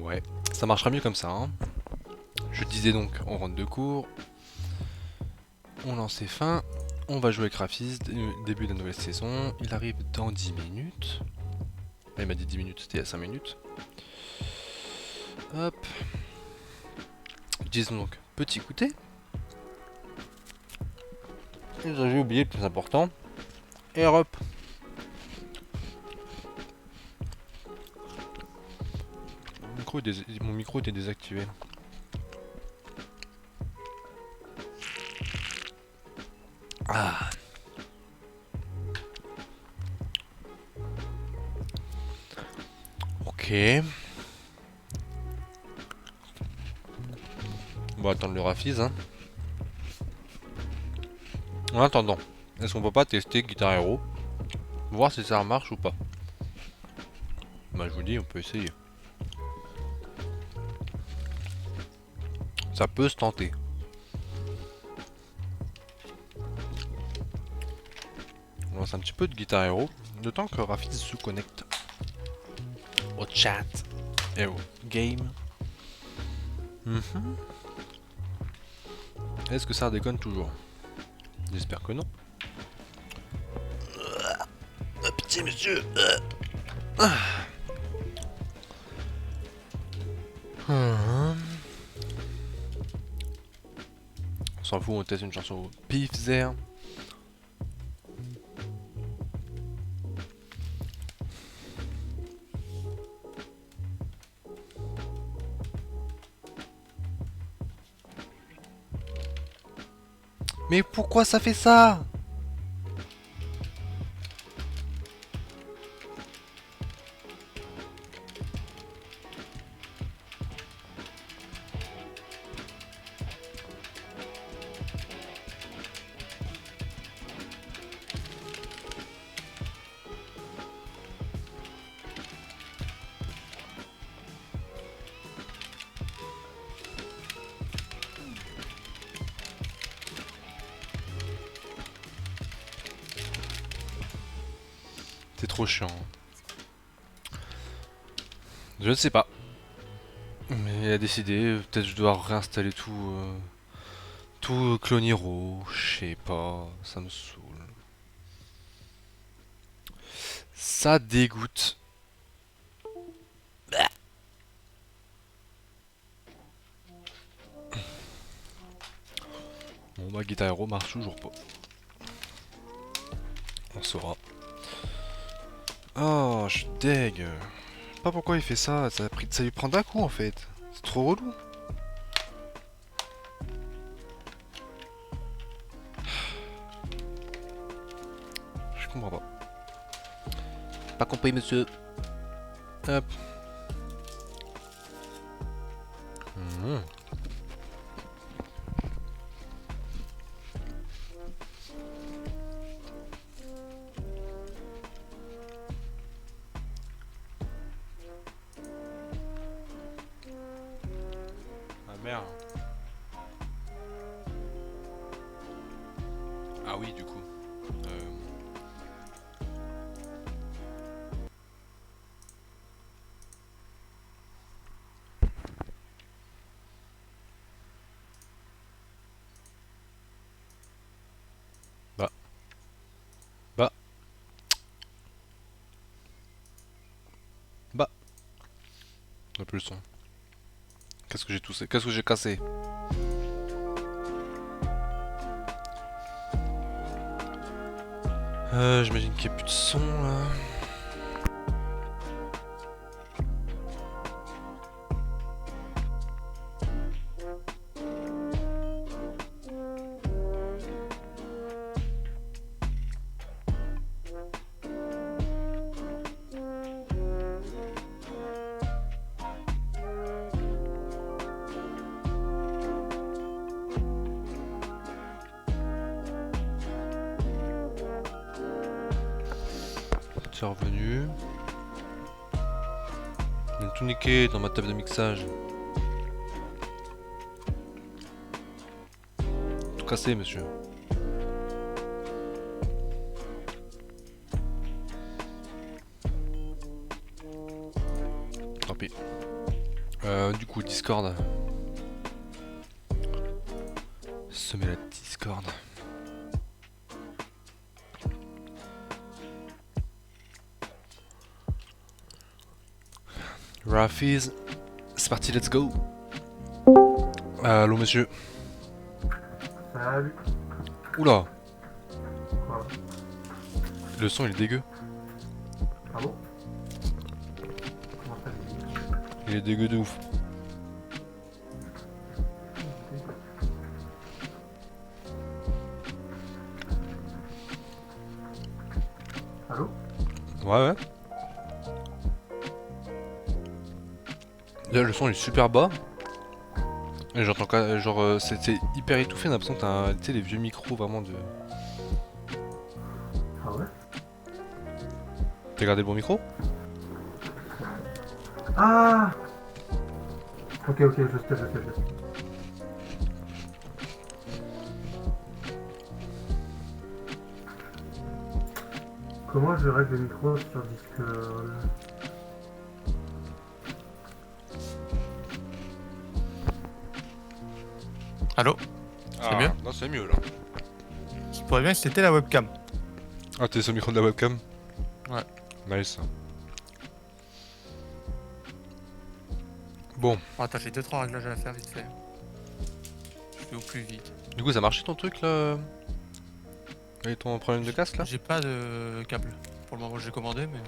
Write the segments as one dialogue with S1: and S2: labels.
S1: Ouais, ça marchera mieux comme ça, hein. Je disais donc, on rentre de cours, on lance ses fins, on va jouer avec Rafis, début de la nouvelle saison, il arrive dans 10 minutes. Ah, il m'a dit 10 minutes, c'était à 5 minutes. Hop. Disons donc, petit goûter. J'ai oublié le plus important. Et hop. Mon micro était désactivé. Ah. Ok. On va attendre le Rafis, hein. En attendant, est-ce qu'on peut pas tester Guitar Hero? Voir si ça marche ou pas. Bah je vous dis, on peut essayer. Ça peut se tenter. On lance un petit peu de Guitar Hero, le temps que Rafis se connecte au chat et au game. Est-ce que ça déconne toujours? J'espère que non. Pitié, monsieur. On s'en fout, on teste une chanson au pif zère. Mais pourquoi ça fait ça? C'est trop chiant. Je ne sais pas. Mais il a décidé, peut-être je dois réinstaller tout, tout Cloniro, je sais pas, ça me saoule. Ça dégoûte. Bon bah Guitar Hero marche toujours pas. On saura. Oh, je suis deg. Je sais pas pourquoi il fait ça, ça lui prend d'un coup en fait. C'est trop relou. Je comprends pas. Pas compris monsieur. Hop. Mhm. Ah merde. Ah oui du coup. Bah. Bah. Bah. On a plus le son. Qu'est-ce que j'ai toussé? Qu'est-ce que j'ai cassé? J'imagine qu'il n'y a plus de son là. C'est revenu. Il a tout niqué dans ma table de mixage. Tout cassé, monsieur. Tant pis. Du coup, Discord. Semer la Discord. Rafiz, c'est parti, let's go. Allô monsieur.
S2: Salut.
S1: Oula,
S2: Quoi?
S1: le son il est dégueu.
S2: Ah bon? Comment ça dit?
S1: Il est dégueu de ouf.
S2: Allô?
S1: Ouais. Là, le son il est super bas. Et j'entends genre c'est hyper étouffé, on a l'impression que t'as tu sais, les vieux micros vraiment de.
S2: Ah ouais?
S1: T'as gardé le bon micro?
S2: Ah! Ok, je sais. Comment je règle le micro sur Discord?
S3: Allô? C'est mieux?
S1: Non, c'est mieux là.
S3: Je pourrais bien que c'était la webcam.
S1: Ah, t'es sur le micro de la webcam?
S3: Ouais.
S1: Nice. Bon,
S3: Bon, attends, j'ai 2-3 réglages à faire vite fait. Je vais au plus vite.
S1: du coup, ça a marché ton truc là? Avec ton problème de casque là?
S3: J'ai pas de câble. Pour le moment, j'ai commandé, mais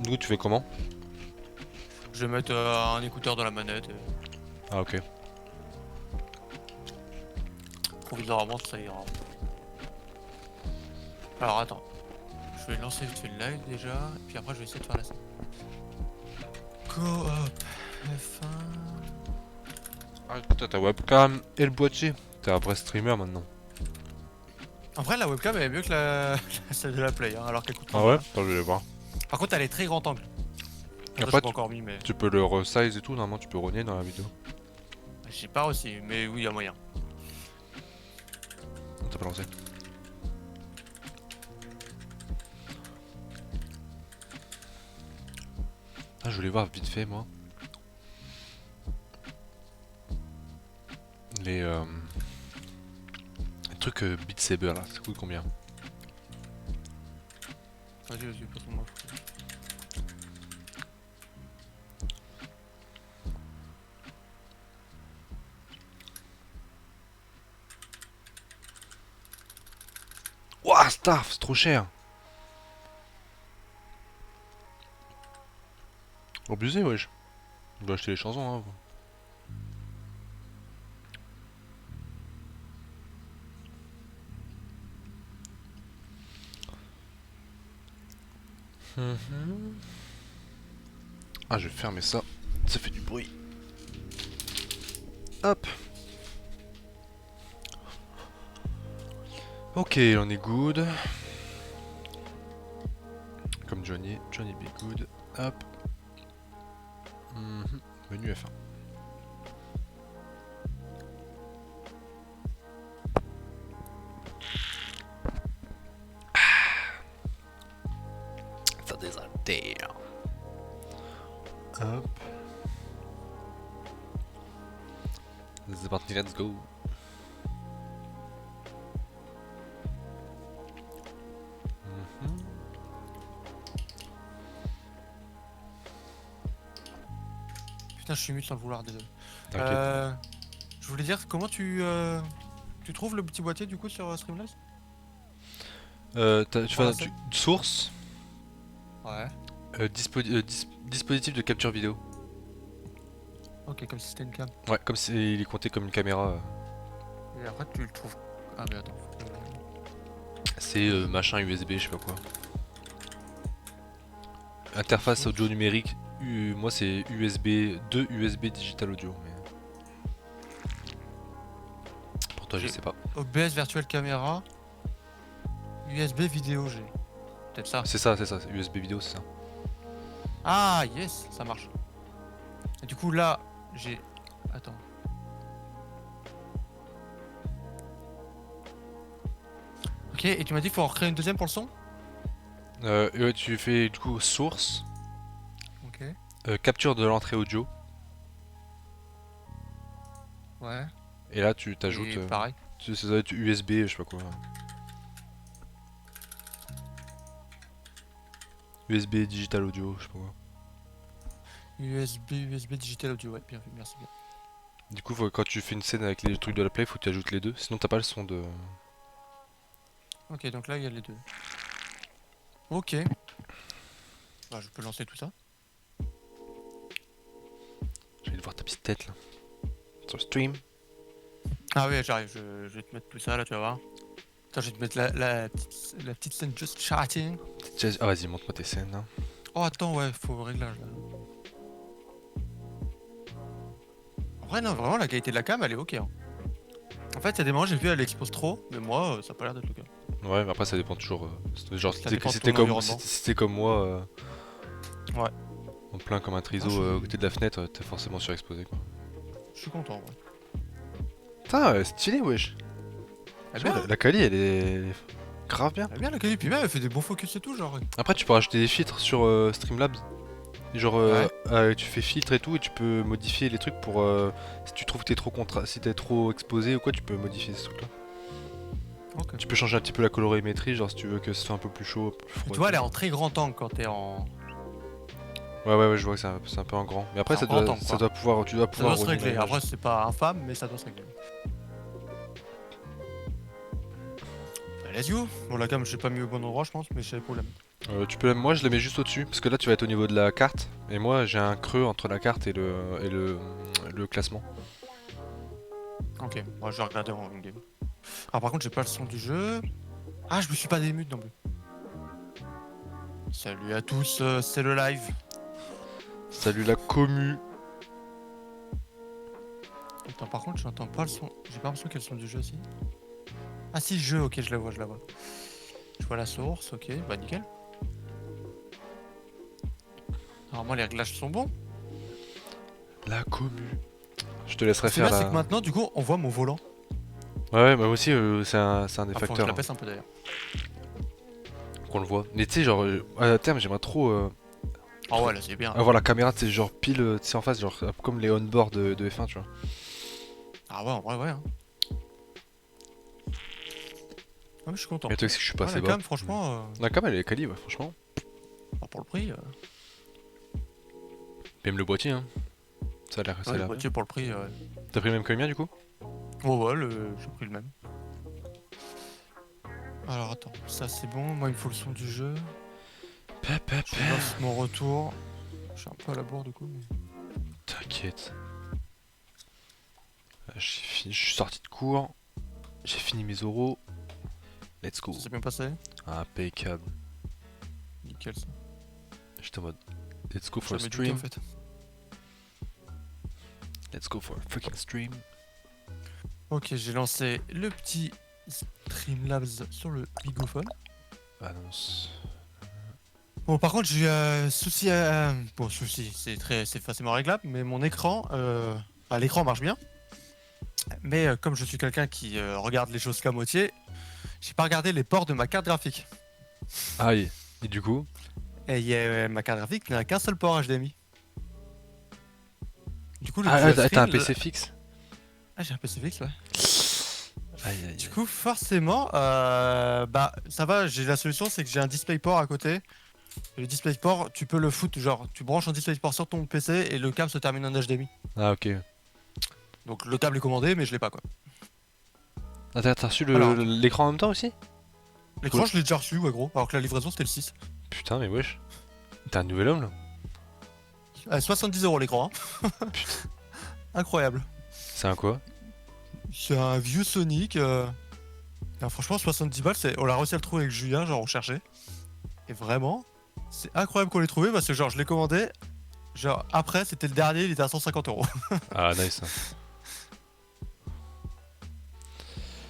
S1: Du coup, tu fais comment?
S3: je vais mettre un écouteur dans la manette. Et
S1: Ah, ok.
S3: provisoirement, ça ira. Alors, attends. Je vais lancer vite fait le live déjà, et puis après, je vais essayer de faire la scène. Coop F1.
S1: Ah, t'as ta webcam et le boîtier. T'es un vrai streamer maintenant.
S3: En vrai, la webcam elle est mieux que la celle de la Play, hein, alors qu'elle coûte
S1: Ah
S3: moins
S1: ouais?
S3: cher.
S1: Attends, je vais voir.
S3: Par contre, elle est très grand angle.
S1: Y a
S3: Ça,
S1: pas
S3: j'ai
S1: de-
S3: pas encore mis, mais
S1: Tu peux le resize et tout, normalement tu peux rogner dans la vidéo.
S3: j'ai pas aussi. Mais oui, il y a moyen.
S1: T'as pas lancé. Ah, je voulais voir vite fait moi. Les trucs Beat Saber là, ça coûte combien?
S3: Vas-y, pas trop moi.
S1: Ouah, Starf, c'est trop cher. Abusé, wesh. On doit acheter les chansons, hein. Ah, je vais fermer ça. Ça fait du bruit. Hop. Ok, on est good. Comme Johnny be good. Hop. Menu F1. Ça désaltère. Hop. C'est parti, let's go.
S3: Putain, je suis mute sans le vouloir, désolé.
S1: T'inquiète.
S3: Je voulais dire, comment tu trouves le petit boîtier du coup sur Streamlabs?
S1: Tu vas source,
S3: Ouais.
S1: dispositif de capture vidéo.
S3: Ok, comme si c'était une cam.
S1: Ouais, comme s'il est compté comme une caméra.
S3: Et après, tu le trouves. Ah, mais attends.
S1: C'est machin USB, je sais pas quoi. Interface audio numérique. Moi c'est USB 2 USB digital audio. Mais... Pour toi, je sais pas.
S3: OBS Virtual Camera. USB vidéo, j'ai. Peut-être ça.
S1: C'est ça, USB vidéo, c'est ça.
S3: Ah, yes, ça marche. Et du coup, là, j'ai. Attends. Ok, et tu m'as dit qu'il faut en recréer une deuxième pour le son?
S1: Ouais, tu fais du coup source,
S3: Ok.
S1: capture de l'entrée audio.
S3: Ouais.
S1: Et là, tu t'ajoutes.
S3: Et pareil.
S1: Ça doit être USB, je sais pas quoi. USB digital audio, je sais pas quoi.
S3: USB digital audio, ouais, bien vu, merci bien.
S1: Du coup, quand tu fais une scène avec les trucs de la play, faut que tu ajoutes les deux. Sinon, t'as pas le son de.
S3: Ok, donc là il y a les deux. Ok. Bah, je peux lancer tout ça.
S1: J'ai envie de voir ta petite tête là. Sur le stream.
S3: Ah oui, j'arrive, je vais te mettre tout ça là, tu vas voir. Attends, je vais te mettre la petite scène just chatting.
S1: Ah, vas-y, montre-moi tes scènes là.
S3: Oh, attends, ouais, faut réglage là. En vrai, non, vraiment, la qualité de la cam elle est ok. Hein. En fait, il y a des moments, j'ai vu, elle expose trop, mais moi, ça a pas l'air d'être le cas.
S1: Ouais, mais après, ça dépend toujours. Genre,
S3: Ça dépend de ton environnement.
S1: si t'es comme moi.
S3: Ouais.
S1: En plein comme un triso
S3: Moi, je suis-
S1: à côté de la fenêtre, t'es forcément surexposé quoi.
S3: Je suis content, ouais.
S1: Putain, stylé, wesh.
S3: Elle est
S1: Tu vois,
S3: bien,
S1: la quali, elle est grave bien.
S3: elle est bien la qualité, puis même, elle fait des bons focus et tout, genre.
S1: Après, tu peux rajouter des filtres sur Streamlabs. Genre, tu fais filtre et tout, et tu peux modifier les trucs pour. Si tu trouves que t'es trop si t'es trop exposé ou quoi, tu peux modifier ces trucs là.
S3: Ok.
S1: Tu peux changer un petit peu la colorimétrie, genre si tu veux que ce soit un peu plus chaud, plus froid.
S3: Tu
S1: et
S3: vois,
S1: tout.
S3: elle est en très grand angle quand t'es en.
S1: Ouais, je vois que c'est un peu en grand. Mais après,
S3: C'est
S1: ça
S3: en grand
S1: doit,
S3: angle,
S1: ça
S3: quoi.
S1: doit pouvoir, tu dois
S3: Ça
S1: pouvoir
S3: doit se
S1: relier
S3: régler.
S1: l'image.
S3: Après, c'est pas infâme, mais ça doit se régler. Bah, let's go. Bon, la cam, j'ai pas mis au bon endroit, je pense, mais j'ai le problème.
S1: Moi, je la mets juste au-dessus, parce que là, tu vas être au niveau de la carte, et moi, j'ai un creux entre la carte et le classement.
S3: Ok, moi je vais regarder en game. Alors, par contre, j'ai pas le son du jeu. Ah, je me suis pas démute non plus. Salut à tous, c'est le live.
S1: Salut la commu.
S3: Attends, par contre, j'entends pas le son. J'ai pas l'impression qu'il y a le son du jeu aussi. Ah, si, jeu, ok, je la vois, je la vois. Je vois la source, ok, bah nickel. Normalement, les réglages sont bons.
S1: La commu. Je te laisserai
S3: Ce qui est
S1: faire
S3: bien,
S1: la.
S3: c'est que maintenant, du coup, on voit mon volant.
S1: Ouais, moi aussi, c'est un des
S3: Ah, faut que je
S1: facteurs
S3: la baisse un peu d'ailleurs.
S1: qu'on le voit. Mais tu sais, genre, à terme, j'aimerais trop
S3: Ah ouais, là, c'est bien.
S1: avoir la caméra, tu sais, genre pile, tu sais, en face, genre comme les on-board de F1, tu vois.
S3: Ah ouais, en vrai, ouais. Hein. Ah, mais je suis content.
S1: Mais toi, c'est que je suis
S3: Ouais,
S1: passé
S3: la
S1: bas.
S3: cam, franchement,
S1: La cam, elle est quali, ouais, franchement.
S3: pour le prix.
S1: Même le boîtier, hein. Ça a l'air.
S3: Ouais, le boîtier pour le prix.
S1: T'as pris le même que le mien, du coup?
S3: Ouais, j'ai pris le même. Alors attends, ça c'est bon, moi il me faut le son du jeu. Je lance mon retour. Je suis un peu à la bourre du coup. Mais...
S1: T'inquiète. Je suis sorti de cours. J'ai fini mes oraux. Let's go.
S3: Ça s'est bien passé.
S1: Impeccable.
S3: Nickel ça.
S1: J'étais en mode let's go for a
S3: Jamais douté,
S1: stream.
S3: en fait.
S1: Let's go for a freaking stream.
S3: Ok, j'ai lancé le petit Streamlabs sur le Bigophone.
S1: Annonce.
S3: Bon, par contre, j'ai eu un souci. Bon, souci, c'est facilement réglable, mais mon écran, l'écran marche bien. Mais comme je suis quelqu'un qui regarde les choses qu'à moitié, j'ai pas regardé les ports de ma carte graphique.
S1: Aïe. Et du coup?
S3: Et ma carte graphique n'a qu'un seul port HDMI. Du coup,
S1: T'as un PC fixe?
S3: Ah, j'ai un PC fixe, ouais.
S1: Aïe.
S3: Du coup, forcément, bah ça va, j'ai la solution, c'est que j'ai un DisplayPort à côté. Et le DisplayPort, tu peux le foutre, genre tu branches un DisplayPort sur ton PC et le câble se termine en HDMI.
S1: Ah, ok.
S3: Donc le câble est commandé, mais je l'ai pas quoi.
S1: Ah, t'as reçu
S3: Alors,
S1: l'écran en même temps aussi?
S3: l'écran, je l'ai déjà reçu, ouais, gros, alors que la livraison c'était le 6.
S1: Putain, mais wesh. T'es un nouvel homme là?
S3: 70 € l'écran, hein. Incroyable.
S1: C'est un quoi?
S3: C'est un vieux Sonic. Alors, franchement, 70 balles, on l'a réussi à le trouver avec Julien, genre on cherchait. Et vraiment, c'est incroyable qu'on l'ait trouvé parce que genre je l'ai commandé. Genre après, c'était le dernier, il était à 150 €.
S1: Ah, nice.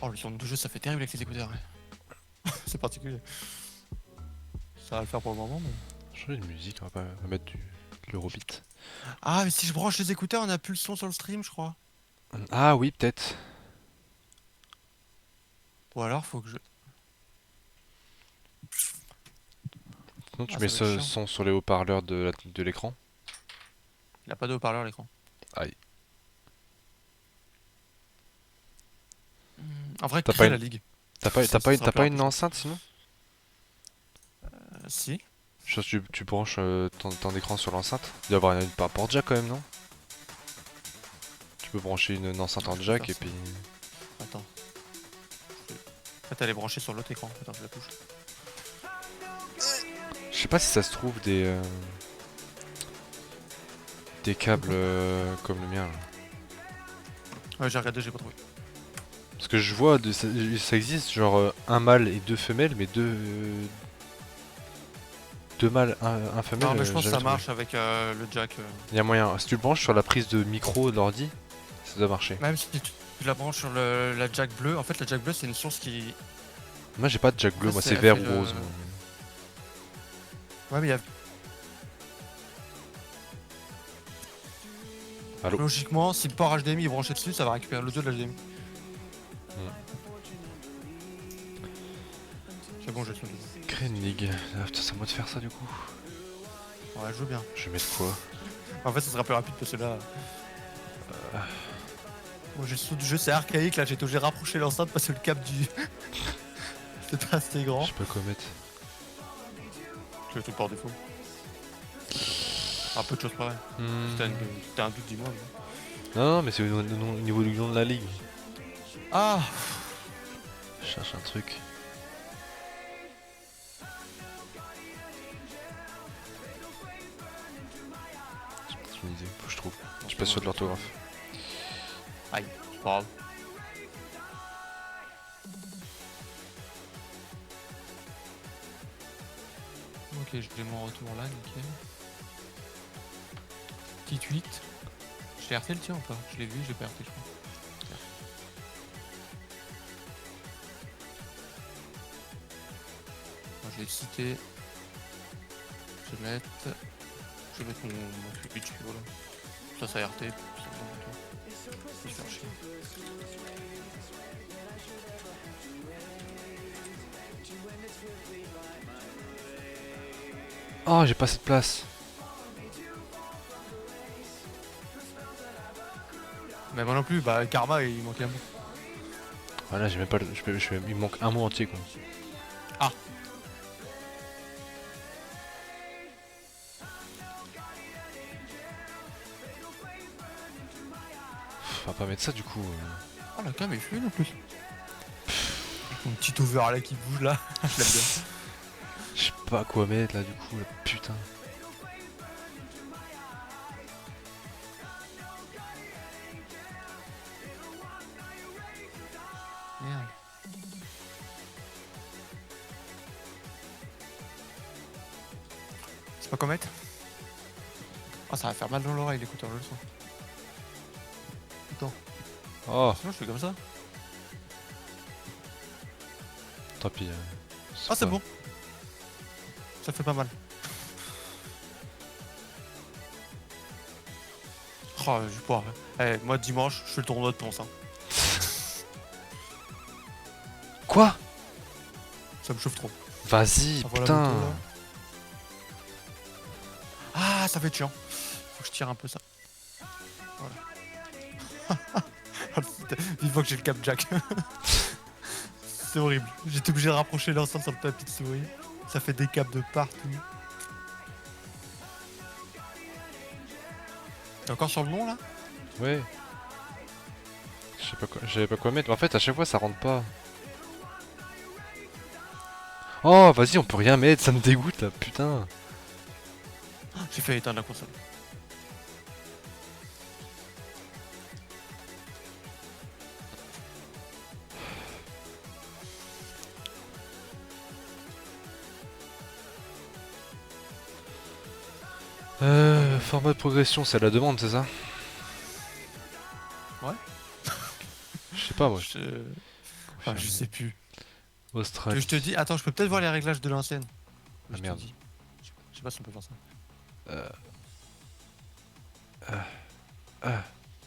S3: Oh, le son de jeu, ça fait terrible avec les écouteurs. Ouais. C'est particulier. Ça va le faire pour le moment, mais.
S1: Changer de musique, on va mettre de l'Eurobeat.
S3: Ah, mais si je branche les écouteurs, on a plus le son sur le stream, je crois.
S1: Ah oui, peut-être.
S3: Ou alors, faut que je.
S1: Sinon, tu
S3: Ah,
S1: mets
S3: ça va être
S1: ce
S3: chiant.
S1: son sur les haut-parleurs de l'écran.
S3: Il a pas de haut-parleur l'écran.
S1: Aïe.
S3: En vrai,
S1: T'as
S3: crée
S1: pas
S3: la
S1: une-
S3: ligue.
S1: T'as pas,
S3: Ça sera
S1: t'as pas
S3: plus
S1: une
S3: rapide.
S1: enceinte sinon?
S3: Si.
S1: Genre tu branches ton écran sur l'enceinte? Il doit y avoir un port jack quand même, non? Tu peux brancher une enceinte
S3: Ouais,
S1: en
S3: je peux
S1: jack
S3: faire
S1: et
S3: ça.
S1: puis...
S3: Attends. En fait, elle est branchée sur l'autre écran. Attends, je la touche.
S1: Je sais pas si ça se trouve des câbles comme le mien là.
S3: Ouais, j'ai regardé, j'ai pas trouvé.
S1: Parce que je vois, ça existe genre un mâle et deux femelles, mais deux mâles, un femelle,
S3: Non, mais je pense que
S1: jamais
S3: ça
S1: trouvé.
S3: marche avec le jack.
S1: Il y a moyen. Si tu le branches sur la prise de micro de l'ordi, ça doit marcher.
S3: Même si tu la branches sur la jack bleue. En fait, la jack bleue, c'est une source qui.
S1: Moi j'ai pas de jack bleu,
S3: Ouais,
S1: moi
S3: c'est-
S1: c'est
S3: elle
S1: vert
S3: fait
S1: ou
S3: le-
S1: rose.
S3: Ouais, mais il y a.
S1: Allô.
S3: Logiquement, si le port HDMI est branché dessus, ça va récupérer l'audio de l'HDMI. C'est bon, j'ai son.
S1: Créer une ligue. Ah putain, c'est à moi de faire ça du coup.
S3: Ouais, je veux bien.
S1: Je vais mettre quoi?
S3: En fait, ça sera plus rapide parce que là. Bon, j'ai sous du jeu, c'est archaïque. Là, j'ai obligé de rapprocher l'enceinte parce que le câble du. C'est pas assez grand.
S1: Je sais pas quoi mettre.
S3: Je vais tout par défaut. Un peu de choses pareilles.
S1: Hmm.
S3: Si t'as un doute, dis-moi. mais-
S1: Non, mais c'est au niveau du nom de la ligue.
S3: Ah
S1: Je cherche un truc. J'ai peut-être une idée, faut que je trouve. Je suis pas sûr de l'orthographe.
S3: Aïe, c'est pas grave. Ok, j'ai mon retour là, nickel. Petite 8. J'ai RT le tien ou pas? Je l'ai vu, j'ai pas RT, je crois. Moi, je vais citer. Je vais mettre. Je vais mettre mon Twitch, puis voilà. Ça RT. C'est bon, toi. Je vais se faire chier.
S1: Oh, j'ai pas cette place.
S3: Mais moi non plus, bah Karma il manquait un mot.
S1: Voilà, j'ai même pas. Il me manque un mot entier quoi.
S3: Ah.
S1: Pff, on va pas mettre ça du coup.
S3: Ah la cam est fluide en plus. Mon petit over là qui bouge là, je l'aime bien.
S1: Je sais pas quoi mettre là du coup, là, putain.
S3: Merde. C'est pas quoi mettre? Ah ça va faire mal dans l'oreille l'écouteur, je le sens.
S1: Oh,
S3: Sinon je fais comme ça.
S1: tant pis.
S3: Ah c'est
S1: pas-
S3: bon. Ça fait pas mal. Oh je vais pouvoir. Eh, moi dimanche je fais le tournoi de ponce hein.
S1: Quoi?
S3: Ça me chauffe trop.
S1: Vas-y,
S3: Ah, voilà
S1: putain.
S3: la moto, là. Ah ça va être chiant. Faut que je tire un peu ça. Voilà. Vivement que j'ai le cap jack. C'est horrible. J'étais obligé de rapprocher l'ensemble sur le papier de souris. Ça fait des câbles de partout. T'es encore sur le nom là?
S1: Ouais. Je sais pas quoi. J'avais pas quoi mettre. En fait, à chaque fois, ça rentre pas. Oh, vas-y, on peut rien mettre. Ça me dégoûte là, putain.
S3: J'ai fait éteindre la console.
S1: Format de progression, c'est à la demande, c'est ça?
S3: Ouais.
S1: Je sais pas, moi.
S3: Je sais plus.
S1: Australie.
S3: Je te dis, attends, je peux peut-être voir les réglages de l'ancienne.
S1: Ah,
S3: Je te
S1: merde.
S3: dis. Je sais pas si on peut faire ça.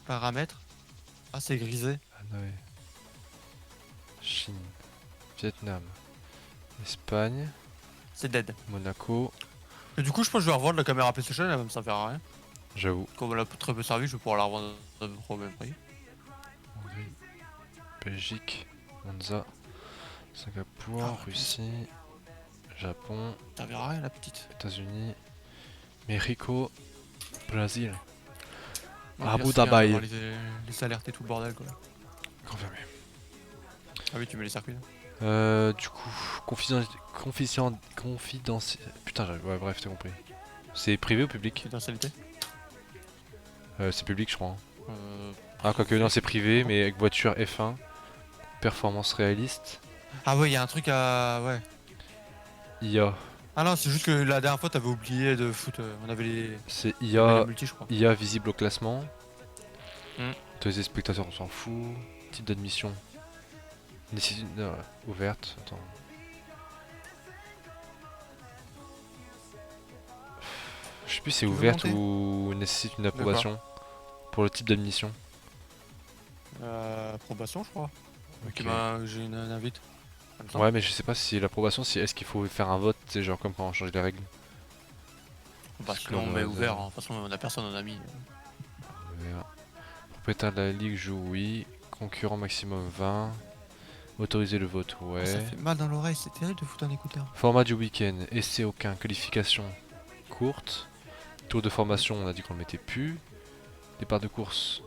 S3: Paramètres. Ah, c'est grisé.
S1: Hanoï. Chine. Vietnam. Espagne.
S3: C'est dead.
S1: Monaco.
S3: Et du coup, je pense que je vais revendre la caméra PlayStation, elle va me servir à rien.
S1: J'avoue.
S3: Comme elle a très peu servi, je vais pouvoir la revendre à peu près au même prix.
S1: Hongrie. Belgique. Monza, Singapour,
S3: Ah,
S1: Russie, Japon,
S3: T'en verras rien, la petite.
S1: États-Unis, Mexico, Brésil.
S3: Ouais,
S1: Abu
S3: là, c'est bien
S1: Dhabi.
S3: d'avoir les alertes et tout le bordel, quoi.
S1: Confirmé.
S3: Ah oui, tu mets les circuits là.
S1: Du coup, Putain, ouais, bref, t'as compris. C'est privé ou public?
S3: Confidentialité.
S1: C'est public, je crois. Hein.
S3: Euh...
S1: Ah, quoique, non, c'est privé, mais avec voiture F1, performance réaliste,
S3: Ah ouais, il y a un truc à... Ouais.
S1: IA.
S3: Ah non, c'est juste que la dernière fois, t'avais oublié de foutre... on avait
S1: C'est
S3: les
S1: IA,
S3: multi, je crois.
S1: IA visible au classement.
S3: Hmm.
S1: Autoriser spectateurs, on s'en fout. Type d'admission. Nécessite ouverte. Attends. Je sais plus si c'est
S3: Tu veux
S1: ouverte
S3: monter
S1: ou nécessite une approbation pour le type d'admission.
S3: Approbation, je crois.
S1: Ok.
S3: J'ai une invite. Comme ça.
S1: Ouais, mais je sais pas si l'approbation, si est-ce qu'il faut faire un vote, c'est genre comme quand on change les règles.
S3: Parce que on met ouvert, hein. De toute façon, on a personne en ami.
S1: Ouvert. Propriétaire de la ligue joue oui. Concurrent maximum 20. Autoriser le vote, ouais.
S3: Ça fait mal dans l'oreille, c'est terrible de foutre un écouteur.
S1: Format du week-end, essai aucun, qualification courte. Tour de formation, on a dit qu'on le mettait plus. Départ de course.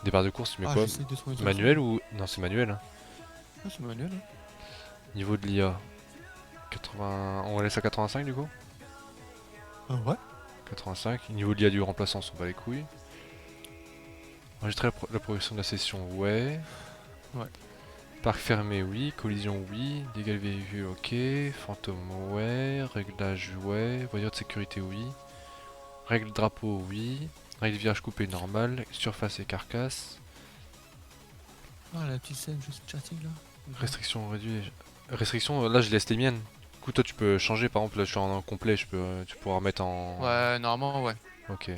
S1: Départ de course, tu mets quoi
S3: j'essaie de trouver une
S1: Manuel ou... Non, c'est manuel. Hein.
S3: solution. Ah, c'est manuel. Hein.
S1: Niveau de l'IA. 80... On laisse à 85 du coup
S3: Ouais.
S1: 85. Niveau de l'IA du remplaçant, on s'en bat les couilles. Enregistrer la progression de la session, ouais.
S3: Ouais.
S1: Parc fermé, oui. Collision, oui. Dégâts de véhicule, ok. Fantôme, ouais. Réglage, ouais. Voiture de sécurité, oui. Règle drapeau, oui. Règle virage coupé, normal. Surface et carcasse.
S3: Ah, la petite scène juste chatting là.
S1: Restriction réduite. Restriction, là je laisse les miennes. Du coup, toi tu peux changer. Par exemple, là je suis en complet, tu pourras mettre en.
S3: Ouais, normalement, ouais.
S1: Ok,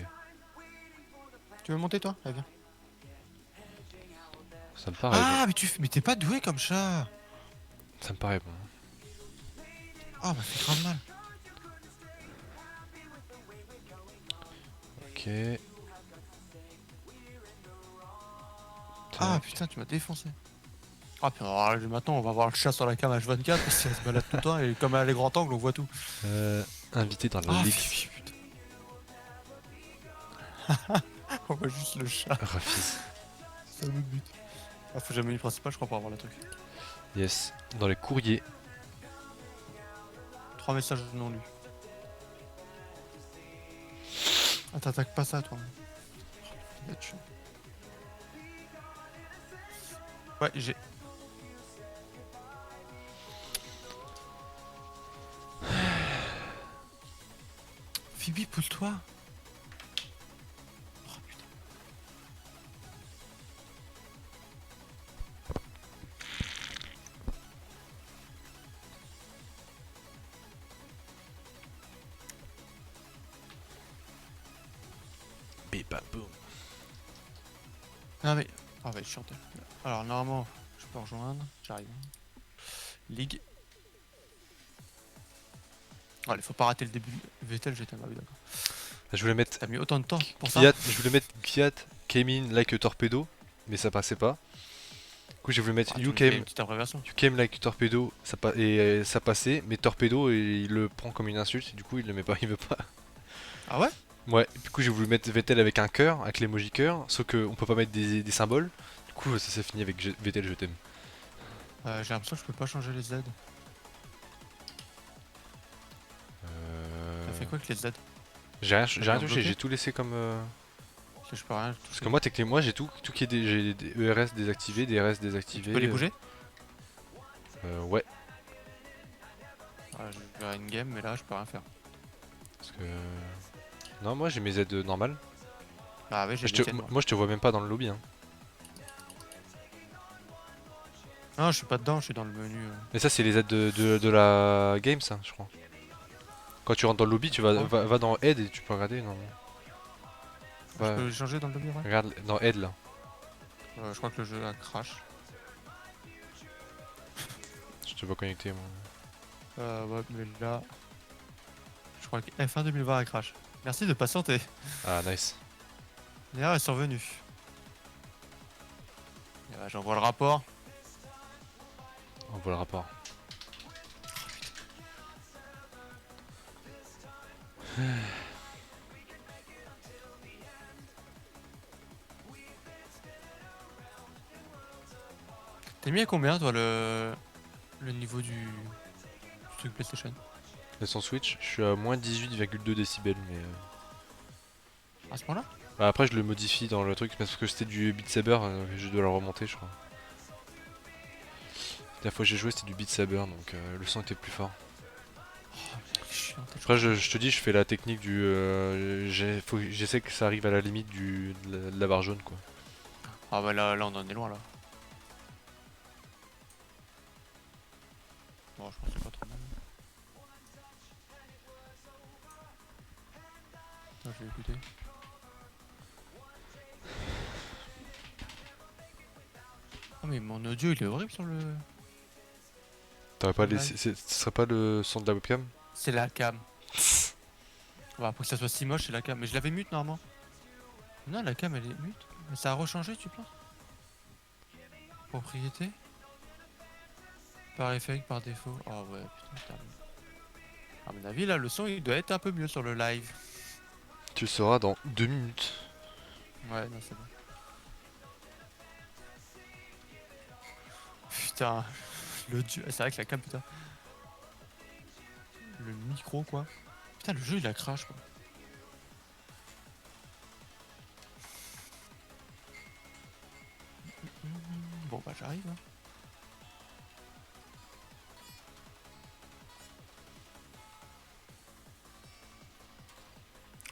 S3: Tu veux monter toi? Allez, viens.
S1: ça me paraît
S3: Ah, mais t'es pas doué comme ça.
S1: bon. Ça me paraît bon.
S3: Ah, bah fait grave mal.
S1: Ok.
S3: Ah
S1: Tac.
S3: putain, tu m'as défoncé. Ah, puis alors, maintenant on va voir le chat sur la cam H24 parce qu'elle se balade tout le temps et comme elle est grand angle, on voit tout.
S1: Invité dans la
S3: Ah,
S1: ligue.
S3: putain. On voit juste le chat.
S1: Rafis.
S3: C'est un autre but. Ah, faut jamais menu principal, je crois, pour avoir le truc.
S1: Yes. Dans les courriers.
S3: 3 messages non lus. Ah, t'attaques pas ça, toi. Oh, ouais, j'ai. Phoebe, pousse-toi. Oh putain.
S1: Bibaboum.
S3: Ah mais. Ah ouais, je chantais. Alors normalement, je peux rejoindre. J'arrive. Ligue. Allez, faut pas rater le début. Vettel, j'étais mal, oui, d'accord.
S1: Je voulais mettre
S3: T'as mis autant de temps pour ça?
S1: Kiat. Je voulais mettre Kiat came in like a torpedo, mais ça passait pas. Du coup, j'ai voulu mettre
S3: Ah, tu
S1: you
S3: me fais
S1: came.
S3: une petite abréviation.
S1: You came like a torpedo, et ça passait, mais torpedo il le prend comme une insulte, du coup il le met pas, il veut pas.
S3: Ah ouais?
S1: Ouais, du coup j'ai voulu mettre Vettel avec un cœur, avec l'emoji cœur, sauf qu'on peut pas mettre des symboles. Du coup ça s'est fini avec Vettel je t'aime.
S3: J'ai l'impression que je peux pas changer les Z. Ça fait quoi avec les Z?
S1: J'ai rien touché,
S3: bloqué
S1: j'ai tout laissé comme...
S3: Je peux rien
S1: Parce
S3: toucher.
S1: que moi techniquement j'ai tout qui est j'ai des ERS désactivés, des RS désactivés.
S3: Tu peux les bouger?
S1: Ouais,
S3: Je vais faire une game, mais là je peux rien faire.
S1: parce que... Non moi j'ai mes Z normales.
S3: Ah ouais, j'ai
S1: Je
S3: les
S1: te-
S3: Z, moi.
S1: moi je te vois même pas dans le lobby hein.
S3: Non, je suis pas dedans, je suis dans le menu.
S1: Mais ça c'est les Z de la game ça je crois. Quand tu rentres dans le lobby tu
S3: Ouais.
S1: va dans Aid et tu peux regarder non.
S3: Je
S1: Ouais.
S3: peux les changer dans le menu, ouais.
S1: Regarde dans Aid là.
S3: Je crois que le jeu a crash.
S1: Je te vois connecté moi.
S3: Ouais, mais là. Je crois que F1 2020 a crash. Merci de patienter.
S1: Ah nice.
S3: L'erreur est survenue. J'envoie le rapport.
S1: On voit le rapport.
S3: T'es mis à combien toi le niveau du truc PlayStation?
S1: Et son Switch, je suis à moins 18,2 décibels, mais...
S3: À ce point-là?
S1: Bah, après je le modifie dans le truc, parce que c'était du Beat Saber, je dois le remonter je crois. La dernière fois que j'ai joué c'était du Beat Saber, donc le son était plus fort.
S3: Chiant,
S1: Après je te dis, je fais la technique du... j'essaie que ça arrive à la limite de la barre jaune quoi.
S3: Ah bah là on en est loin là. Bon, je pense que c'est pas trop mal. Ah, je vais écouter. Ah mais mon audio il est horrible sur le...
S1: T'aurais pas
S3: Ouais.
S1: laissé... Ce serait pas le son de la webcam?
S3: C'est la cam. Bah, pour que ça soit si moche c'est la cam. Mais je l'avais mute normalement. Non la cam elle est mute. Mais ça a rechangé tu penses? Propriété. Par effet, par défaut. Oh ouais putain. À mon avis là le son il doit être un peu mieux sur le live.
S1: Tu le sauras dans 2 minutes.
S3: Ouais non c'est bon. Putain. C'est vrai que la cam putain. Le micro quoi. Putain le jeu il a crash quoi. Bon bah j'arrive hein.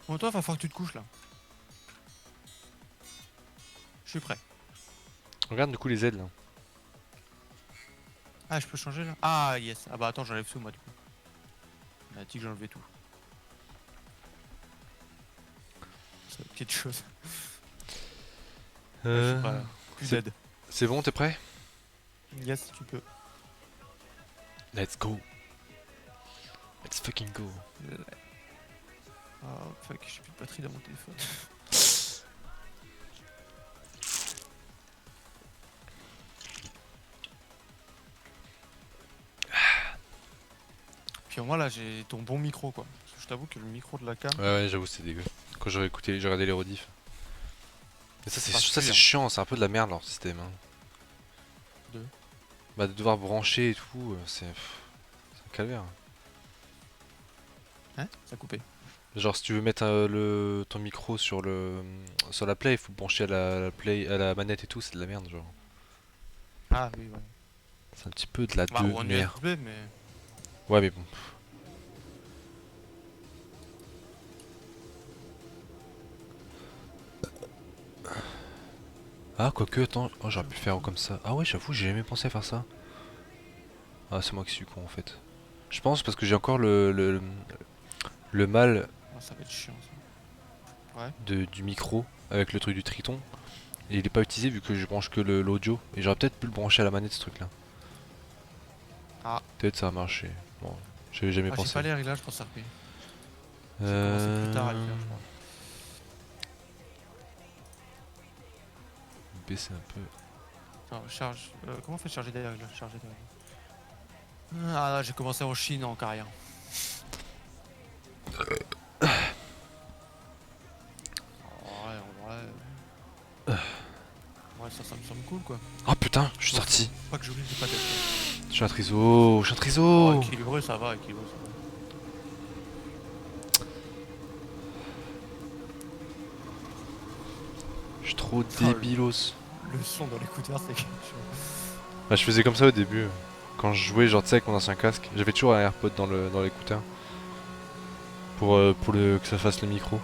S3: Bon toi va falloir que tu te couches là. Je suis prêt.
S1: Regarde du coup les aides là.
S3: Ah je peux changer là. Ah yes. Ah bah attends j'enlève tout moi du coup. On a dit que j'enlevais tout. C'est une petite chose. Je sais pas là. Plus
S1: c'est-
S3: d'aide.
S1: C'est bon, t'es prêt?
S3: Yes tu peux.
S1: Let's go. Let's fucking go.
S3: Oh fuck j'ai plus de batterie dans mon téléphone. Puis au moins là j'ai ton bon micro quoi. Parce que je t'avoue que le micro de la cam.
S1: Ouais, j'avoue c'est dégueu. Quand j'aurais écouté, j'ai regardé les rediffs. Mais ça c'est
S3: Particulier.
S1: chiant, c'est un peu de la merde leur système. Hein.
S3: De
S1: Bah de devoir brancher et tout, c'est un calvaire.
S3: Hein ça a coupé.
S1: Genre si tu veux mettre ton micro sur la play, il faut brancher la play à la manette et tout, c'est de la merde genre.
S3: Ah oui ouais.
S1: C'est un petit peu de la
S3: Bah, ou en
S1: merde.
S3: USB mais.
S1: Ouais mais bon. Ah quoique attends, oh, j'aurais pu faire comme ça. Ah ouais j'avoue j'ai jamais pensé à faire ça. Ah c'est moi qui suis con en fait. Je pense parce que j'ai encore le mal
S3: Oh, ça va être chiant ça. Ouais.
S1: du micro avec le truc du Triton. Et il est pas utilisé vu que je branche que l'audio. Et j'aurais peut-être pu le brancher à la manette ce truc là.
S3: Ah.
S1: Peut-être ça a marché. Bon, j'avais jamais
S3: Ah, j'ai
S1: pensé.
S3: pas les réglages pour ça RP. J'ai commencé plus tard à le faire, je crois.
S1: Baisser un peu.
S3: Attends, charge. Comment on fait charger des réglages? Charger des réglages. Ah là, j'ai commencé en Chine en carrière. Ouais, en vrai. Ouais, ça me semble cool quoi.
S1: Ah putain, je suis sorti.
S3: Pas que j'oublie de pas tester.
S1: Je suis un triso, je suis un
S3: Oh,
S1: triso.
S3: équilibré, ça va, équilibré, ça va.
S1: Je suis trop
S3: Oh,
S1: débilos.
S3: Le son dans l'écouteur, c'est quelque chose.
S1: Bah, je faisais comme ça au début. Quand je jouais, genre tu sais, avec mon ancien casque, j'avais toujours un AirPod dans l'écouteur. Pour que ça fasse le micro.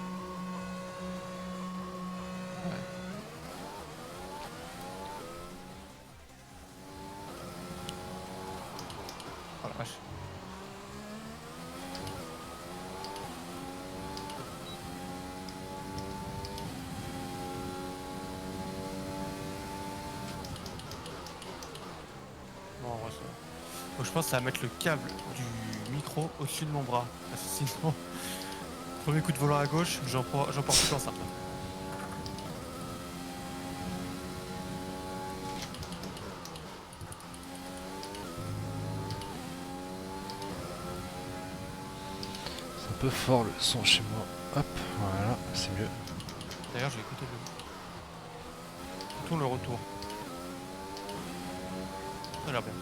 S3: Oh la vache. Bon, en vrai, ça va. Donc, je pense que ça va mettre le câble du micro au-dessus de mon bras. Parce que sinon, premier coup de volant à gauche, j'en porte tout en ça.
S1: peu fort le son chez moi. Hop, voilà, c'est mieux.
S3: D'ailleurs, j'ai écouté le retour. Ça a l'air bien.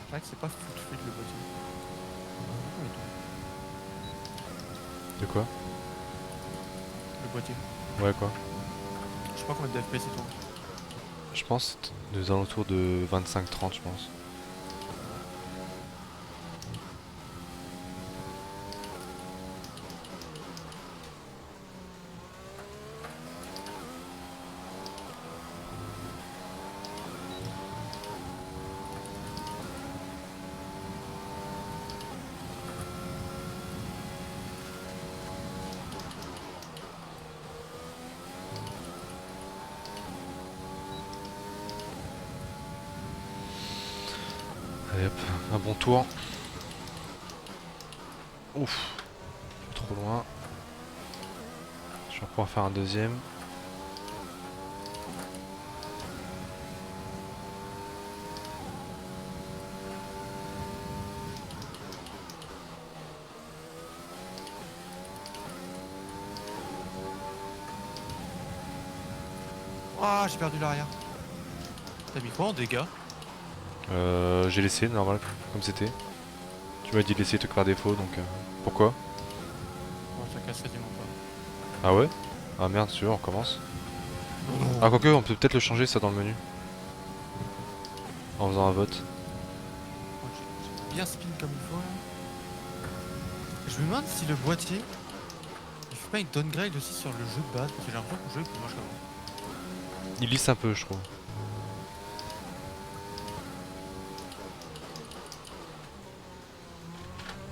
S3: C'est vrai que c'est pas fluide le boîtier.
S1: De quoi?
S3: Le boîtier.
S1: Ouais, quoi?
S3: Je sais pas combien de FPS il tourne.
S1: Je pense des alentours de 25-30, je pense. Allez hop, un bon tour. Ouf, trop loin. Je vais pouvoir faire un deuxième.
S3: Ah, j'ai perdu l'arrière. T'as mis quoi en dégâts?
S1: J'ai laissé, normal, comme c'était. Tu m'as dit de laisser te par défaut, donc pourquoi?
S3: Ouais, ça casse quasiment pas.
S1: Ah ouais? Ah merde, tu veux, on recommence.
S3: Oh non.
S1: Ah quoique, on peut peut-être le changer ça dans le menu. En faisant un vote.
S3: J'ai bien spin comme il faut là. Je me demande si le boîtier il fait pas une downgrade aussi sur le jeu de base, parce que j'ai l'impression que le jeu est plus moche qu'avant.
S1: Il lisse un peu, je trouve.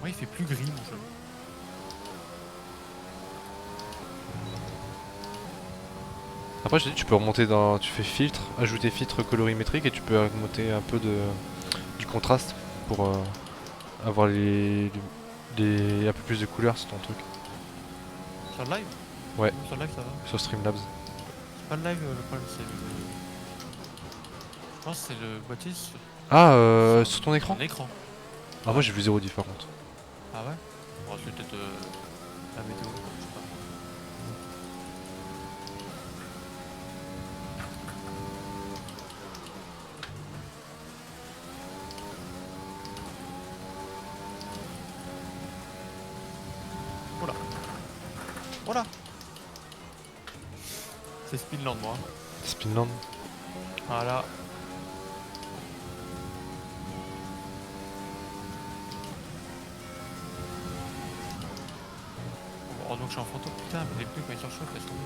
S3: Ouais, il fait plus gris mon jeu.
S1: Après, je te dis, tu peux remonter dans. Tu fais filtre, ajouter filtre colorimétrique et tu peux augmenter un peu du contraste pour avoir un peu plus de couleurs sur ton truc.
S3: Sur le live?
S1: Ouais.
S3: Sur le live ça va.
S1: Sur Streamlabs.
S3: C'est pas le live le problème, c'est le. Je pense que c'est le boîtier sur
S1: Ah, sur ton écran?
S3: ton écran.
S1: Ah, moi j'ai vu 0 diff par contre.
S3: Ah ouais? Bon, c'est peut-être la météo, je sais pas. Voilà. Voilà. C'est Spinland moi.
S1: Spinland.
S3: Voilà. Oh donc je suis en photo, putain, mais les pneus quand ils surchauffent, laisse tomber.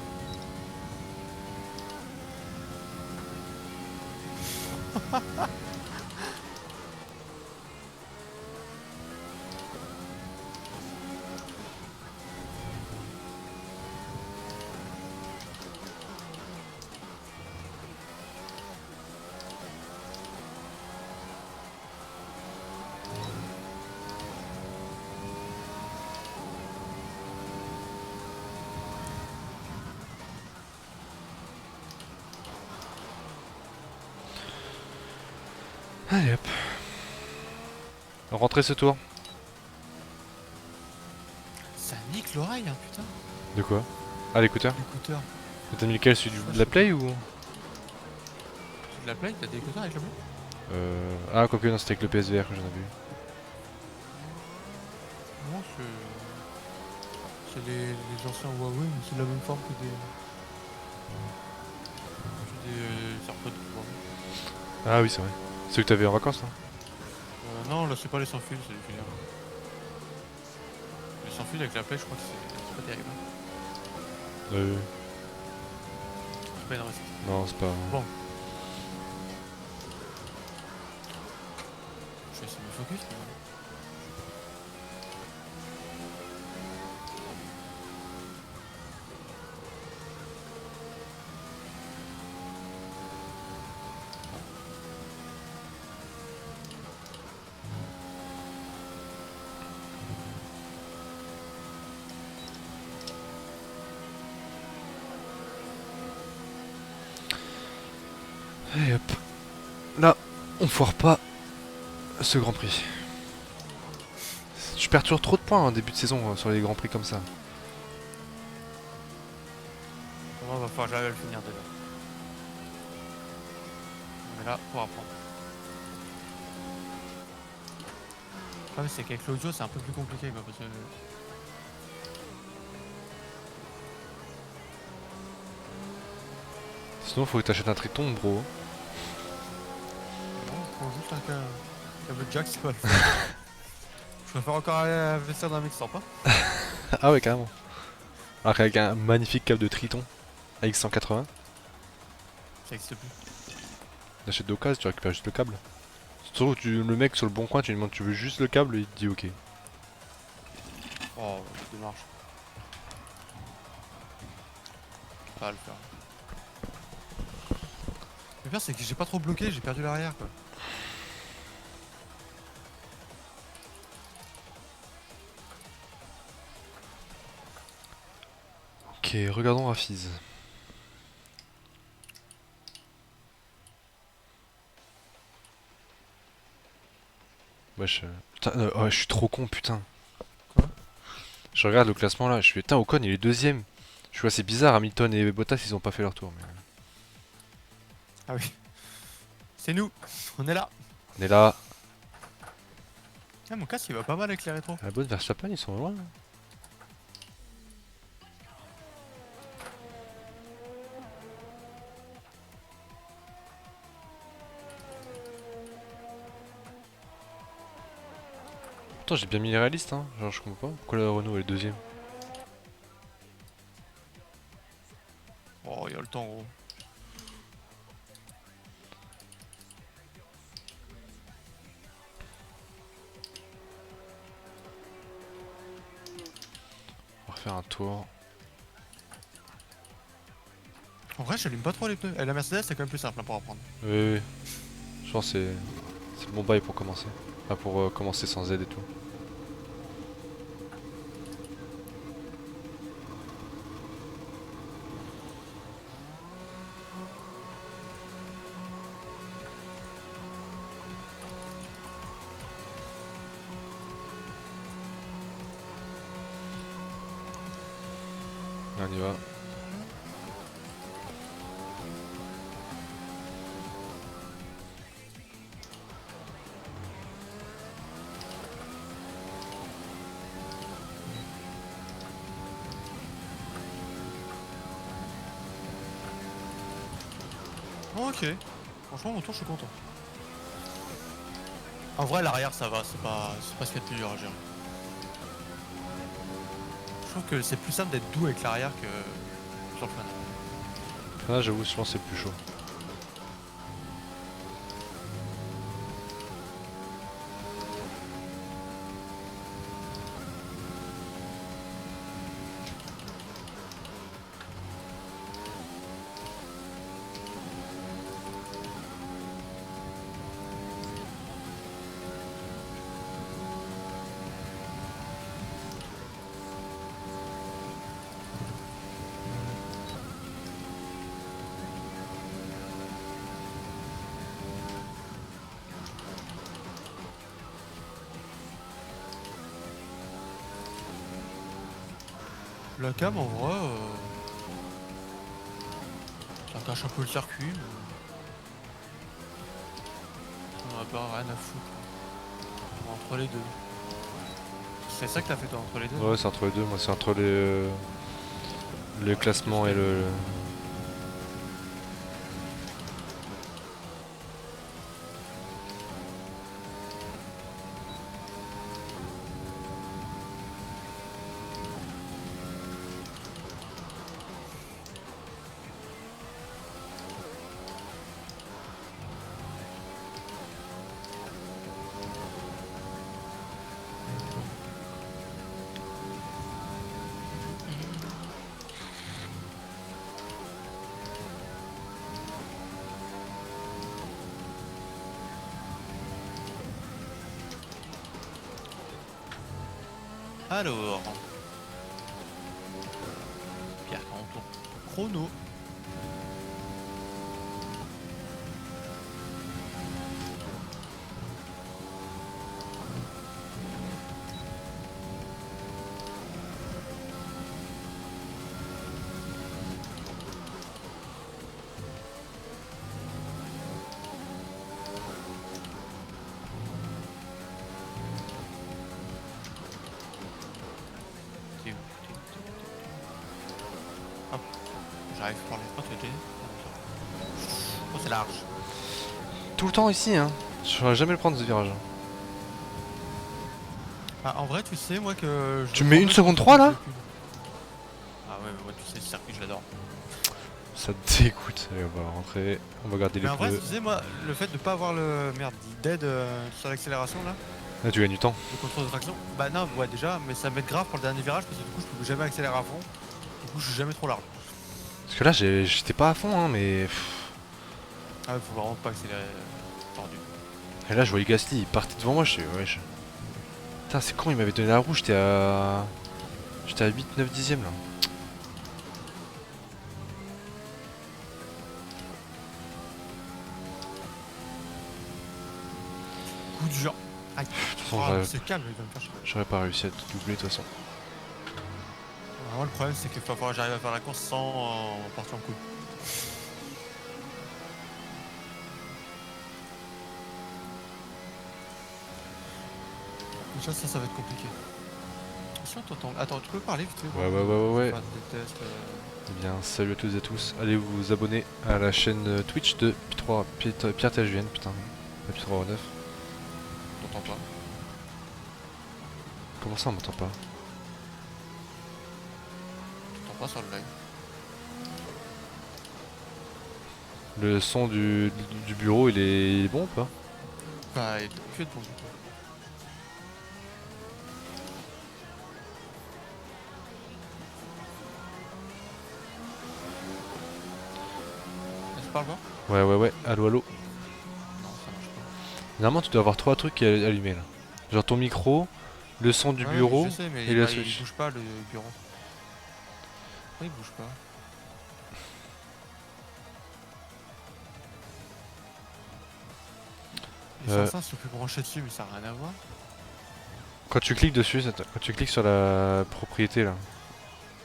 S1: Allez hop. Rentrez ce tour.
S3: Ça nique l'oreille, hein, putain,
S1: De quoi? Ah, l'écouteur.
S3: l'écouteur.
S1: T'as mis lequel? Celui de la Play ou?
S3: C'est de la Play, t'as des écouteurs avec la Play?
S1: Ah, quoique, non, c'était avec le PSVR que j'en ai vu.
S3: Non, c'est les anciens Huawei, mais c'est de la même forme que des AirPods. Bon.
S1: Ah, oui, c'est vrai. Ceux que t'avais en vacances, là?
S3: Non, là c'est pas les sans fil, c'est les filières. Les sans fil avec la Play, je crois que c'est pas terrible. C'est pas une recette.
S1: Non, c'est pas.
S3: Bon. Je vais essayer de me focus. Mais...
S1: Allez hop. Là. On foire pas ce Grand Prix. Je perds toujours trop de points en début de saison sur les Grands Prix comme ça.
S3: Moi, va falloir que j'arrive à le finir déjà. On est là pour apprendre. Le problème, c'est qu'avec l'audio, c'est un peu plus compliqué quoi, parce que.
S1: Sinon, faut que t'achètes un triton, bro.
S3: Non, je prends juste un câble jack, c'est pas le faire. Je préfère encore aller investir dans un mixeur, pas?
S1: Ah ouais, carrément. Alors qu'avec un magnifique câble de triton, avec 180,
S3: Ça existe plus.
S1: t'achètes d'occasion, tu récupères juste le câble. Surtout le mec sur le bon coin, tu lui demandes tu veux juste le câble et il te dit ok.
S3: Oh, démarche. Ça va le faire. Le pire, c'est que j'ai pas trop bloqué, j'ai perdu l'arrière quoi.
S1: Ok, regardons Rafiz. Wesh. Putain, oh, je suis trop con, putain.
S3: Quoi?
S1: Je regarde le classement là, je fais putain, Ocon il est deuxième. Je vois, c'est bizarre, Hamilton et Bottas ils ont pas fait leur tour. Mais...
S3: Ah oui. C'est nous, on est là.
S1: On est là.
S3: Ah, mon casque il va pas mal avec les rétros.
S1: La bonne Verstappen, ils sont loin. Pourtant, j'ai bien mis les réalistes, hein. Genre, je comprends pas. Pourquoi la Renault est le deuxième?
S3: Oh, il y a le temps gros.
S1: On va refaire un tour.
S3: En vrai, j'allume pas trop les pneus. Et la Mercedes, c'est quand même plus simple hein, pour apprendre.
S1: Oui, oui. Je pense que c'est le bon bail pour commencer. Enfin, pour commencer sans aide et tout. Là, on y va.
S3: Ok. Franchement, mon tour, je suis content. En vrai, l'arrière, ça va. C'est pas ce qu'il y a de plus dur à gérer. Je trouve que c'est plus simple d'être doux avec l'arrière que sur le freinage.
S1: Là, j'avoue, je pense que c'est plus chaud.
S3: La cam, en vrai, ça cache un peu le circuit. Mais... on a pas rien à foutre. Entre les deux. C'est ça que t'as fait toi, entre les deux?
S1: Ouais, c'est entre les deux. Moi, c'est entre le classement et le.
S3: Alors. Pierre, on tourne. Chrono. Hop, j'arrive par les trois, tu veux dire. Oh, c'est large.
S1: Tout le temps ici, hein. Je saurais jamais le prendre ce virage.
S3: Ah, en vrai, tu sais, moi que.
S1: Tu mets 1,3 là?
S3: Ah ouais, mais moi, tu sais, ce circuit, je l'adore.
S1: Ça te dégoûte. Allez, on va rentrer. On va garder
S3: Mais
S1: les
S3: en vrai,
S1: pneus.
S3: tu sais, moi, le fait de pas avoir le. Merde, dead sur l'accélération là,
S1: Là, tu gagnes du temps.
S3: le contrôle de traction. Bah non, ouais, déjà, mais ça m'aide grave pour le dernier virage parce que du coup, je peux jamais accélérer à fond. Du coup, je suis jamais trop large.
S1: Parce que là, j'étais pas à fond, hein, mais.
S3: Ah ouais, faut vraiment pas accélérer tordu.
S1: Et là, je voyais Gasly, il partait devant moi, je suis. Wesh. Putain, c'est con, il m'avait donné la rouge, j'étais à. J'étais à 8-9 dixièmes là.
S3: Coup dur. Aïe.
S1: toute façon,
S3: Oh, c'est calme, il va me faire chier.
S1: j'aurais pas réussi à te doubler de toute façon.
S3: Vraiment, le problème, c'est qu'il va falloir que j'arrive à faire la course sans partir en couille. Déjà, ça va être compliqué. Si on t'entend. Attends, tu peux parler vite fait?
S1: Ouais.
S3: Faire des tests,
S1: Eh bien, salut à tous et à tous. Allez vous abonner à la chaîne Twitch de P3, Pierre THVN, putain. La P309.
S3: t'entends pas.
S1: Comment ça, on m'entend pas?
S3: T'entends pas sur le live.
S1: Le son du bureau, il est bon ou pas?
S3: Bah, il est que de bon. Tu parles pas?
S1: Ouais. Allô.
S3: Non, ça marche pas.
S1: Normalement, tu dois avoir trois trucs allumés là. Genre ton micro, le son du
S3: Ouais,
S1: bureau
S3: je sais, mais
S1: et la
S3: il
S1: Switch.
S3: bouge pas le bureau. Pourquoi il bouge pas? Les sensors sont plus branchés dessus, mais ça n'a rien à voir.
S1: Quand tu cliques dessus, quand tu cliques sur la propriété là,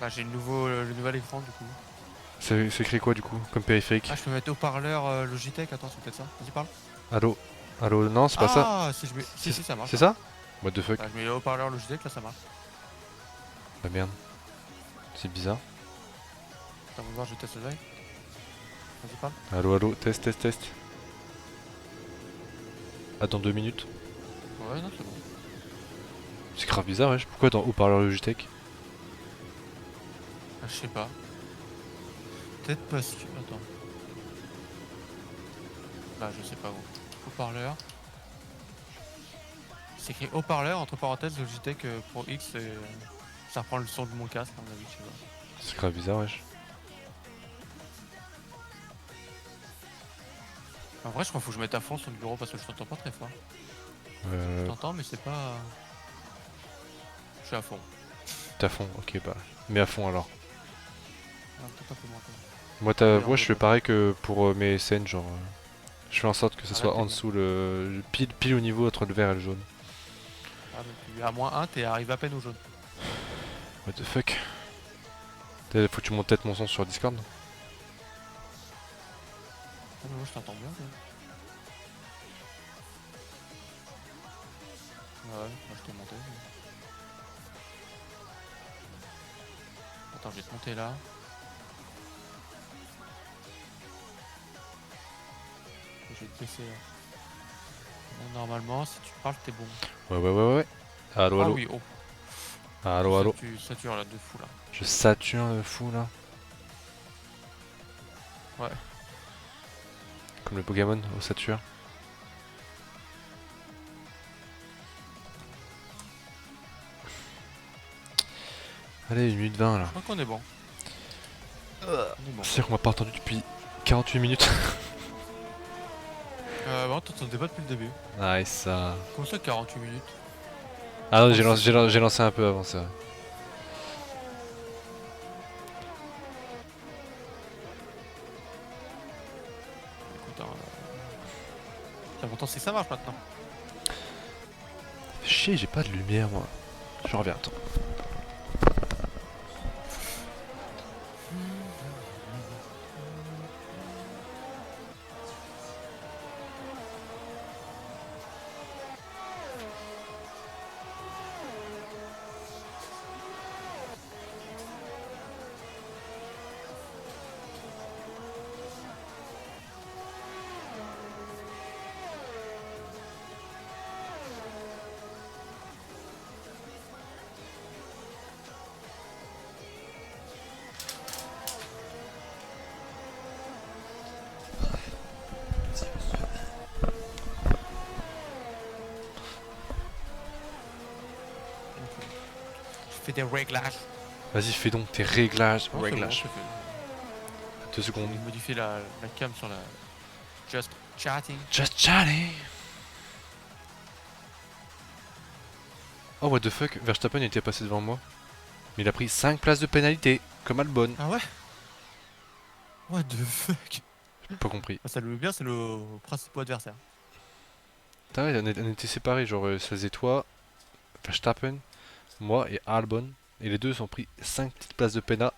S3: Là, j'ai le nouvel écran du coup.
S1: c'est écrit quoi du coup comme périphérique?
S3: Ah, je peux mettre haut-parleur Logitech, attends, c'est peut-être ça. Vas-y, parle.
S1: Allô, non, c'est pas ça.
S3: Ah, si je mets. Si, ça marche.
S1: C'est ça? What the fuck?
S3: Ah, je mets le haut-parleur Logitech, là ça marche.
S1: Ah merde. C'est bizarre.
S3: Attends, on va voir, je teste le live. Vas-y, parle.
S1: Allô, test. Attends 2 minutes.
S3: Ouais, non, c'est bon.
S1: C'est grave bizarre, wesh. Pourquoi dans haut-parleur Logitech?
S3: Ah, je sais pas. Peut-être parce que. Attends. Bah, je sais pas où. Haut-parleur. C'est écrit haut-parleur, entre parenthèses, Logitech pour X et. Ça reprend le son de mon casque, à mon avis, je sais pas.
S1: C'est grave bizarre, wesh.
S3: En vrai, je crois qu'il faut que je mette à fond sur le bureau parce que je t'entends pas très fort. Je
S1: Euh.
S3: t'entends, mais c'est pas. Je suis à fond.
S1: T'es à fond, ok, bah. Mets à fond alors.
S3: Ah, peut-être un peu moins quand même.
S1: Moi,
S3: Meilleur
S1: moi je fais
S3: mode.
S1: pareil que pour mes scènes, genre. Je fais en sorte que ce
S3: Ah, là,
S1: soit
S3: t'es
S1: en
S3: bien.
S1: dessous, pile au niveau entre le vert et le jaune.
S3: Ah, mais tu à -1, t'es arrivé à peine au jaune.
S1: What the fuck? Faut que tu montes peut-être mon son sur Discord.
S3: Ah, mais moi, je t'entends bien. Quoi. Ouais, moi, je t'ai monté. Mais... Attends, je vais te monter là. Et je vais te baisser là. Là, normalement, si tu parles, t'es bon.
S1: Ouais. Allô,
S3: Ah
S1: allô.
S3: oui, oh.
S1: Allô.
S3: Tu satures là de fou là.
S1: Je sature le fou là.
S3: Ouais.
S1: Comme le Pokémon au sature. Allez, 1 minute 20 là.
S3: Je crois qu'on est bon. On est bon.
S1: C'est-à-dire qu'on m'a pas entendu depuis 48 minutes.
S3: Bon, t'entendais pas depuis le début.
S1: Nice ça.
S3: Comment ça, 48 minutes?
S1: Ah non,
S3: Oh,
S1: j'ai lancé un peu avant ça.
S3: Écoute, hein, l'important c'est que ça marche maintenant.
S1: Chier, j'ai pas de lumière moi. Je reviens, attends.
S3: des réglages.
S1: Vas-y, fais donc tes réglages.
S3: Non, c'est bon,
S1: Réglages.
S3: c'est fait.
S1: 2 secondes.
S3: On modifie la cam sur la Just Chatting.
S1: Just chatting. Oh, what the fuck, Verstappen était passé devant moi. Mais il a pris 5 places de pénalité, comme Albon.
S3: Ah ouais? What the fuck?
S1: J'ai pas compris.
S3: Ça le veut bien, c'est le principal adversaire.
S1: Putain, ouais, on était séparés, genre ça faisait toi, Verstappen, moi et Albon. Et les deux ont pris 5 petites places de pénal.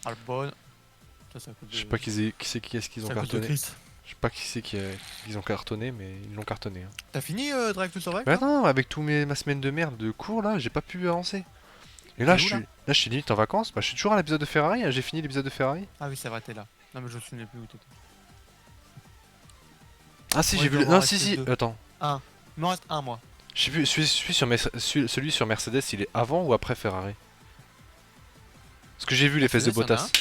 S3: Albon. Ça, c'est à cause
S1: Je sais
S3: de-
S1: pas qui est-ce qu'ils ont
S3: c'est à cause de
S1: cartonné.
S3: Chris.
S1: Je sais pas qui c'est qu'ils ont cartonné, mais ils l'ont cartonné. Hein.
S3: T'as fini Drive to Survive?
S1: Bah
S3: toi
S1: non, avec ma semaine de merde de cours là, j'ai pas pu avancer. Et là,
S3: T'es où,
S1: je suis limite en vacances. Bah, je suis toujours à l'épisode de Ferrari. Hein, j'ai fini l'épisode de Ferrari.
S3: Ah oui, c'est vrai, t'es là. Non, mais je me souviens plus où t'étais.
S1: Ah si,
S3: Ouais,
S1: j'ai
S3: il
S1: vu.
S3: doit
S1: Non,
S3: en
S1: si,
S3: rester
S1: si.
S3: deux.
S1: Attends.
S3: Il m'en reste un, moi.
S1: Je sais plus. Celui sur Mercedes, il est avant ou après Ferrari? Parce que j'ai vu les fesses de
S3: Mercedes, y'en a
S1: Bottas.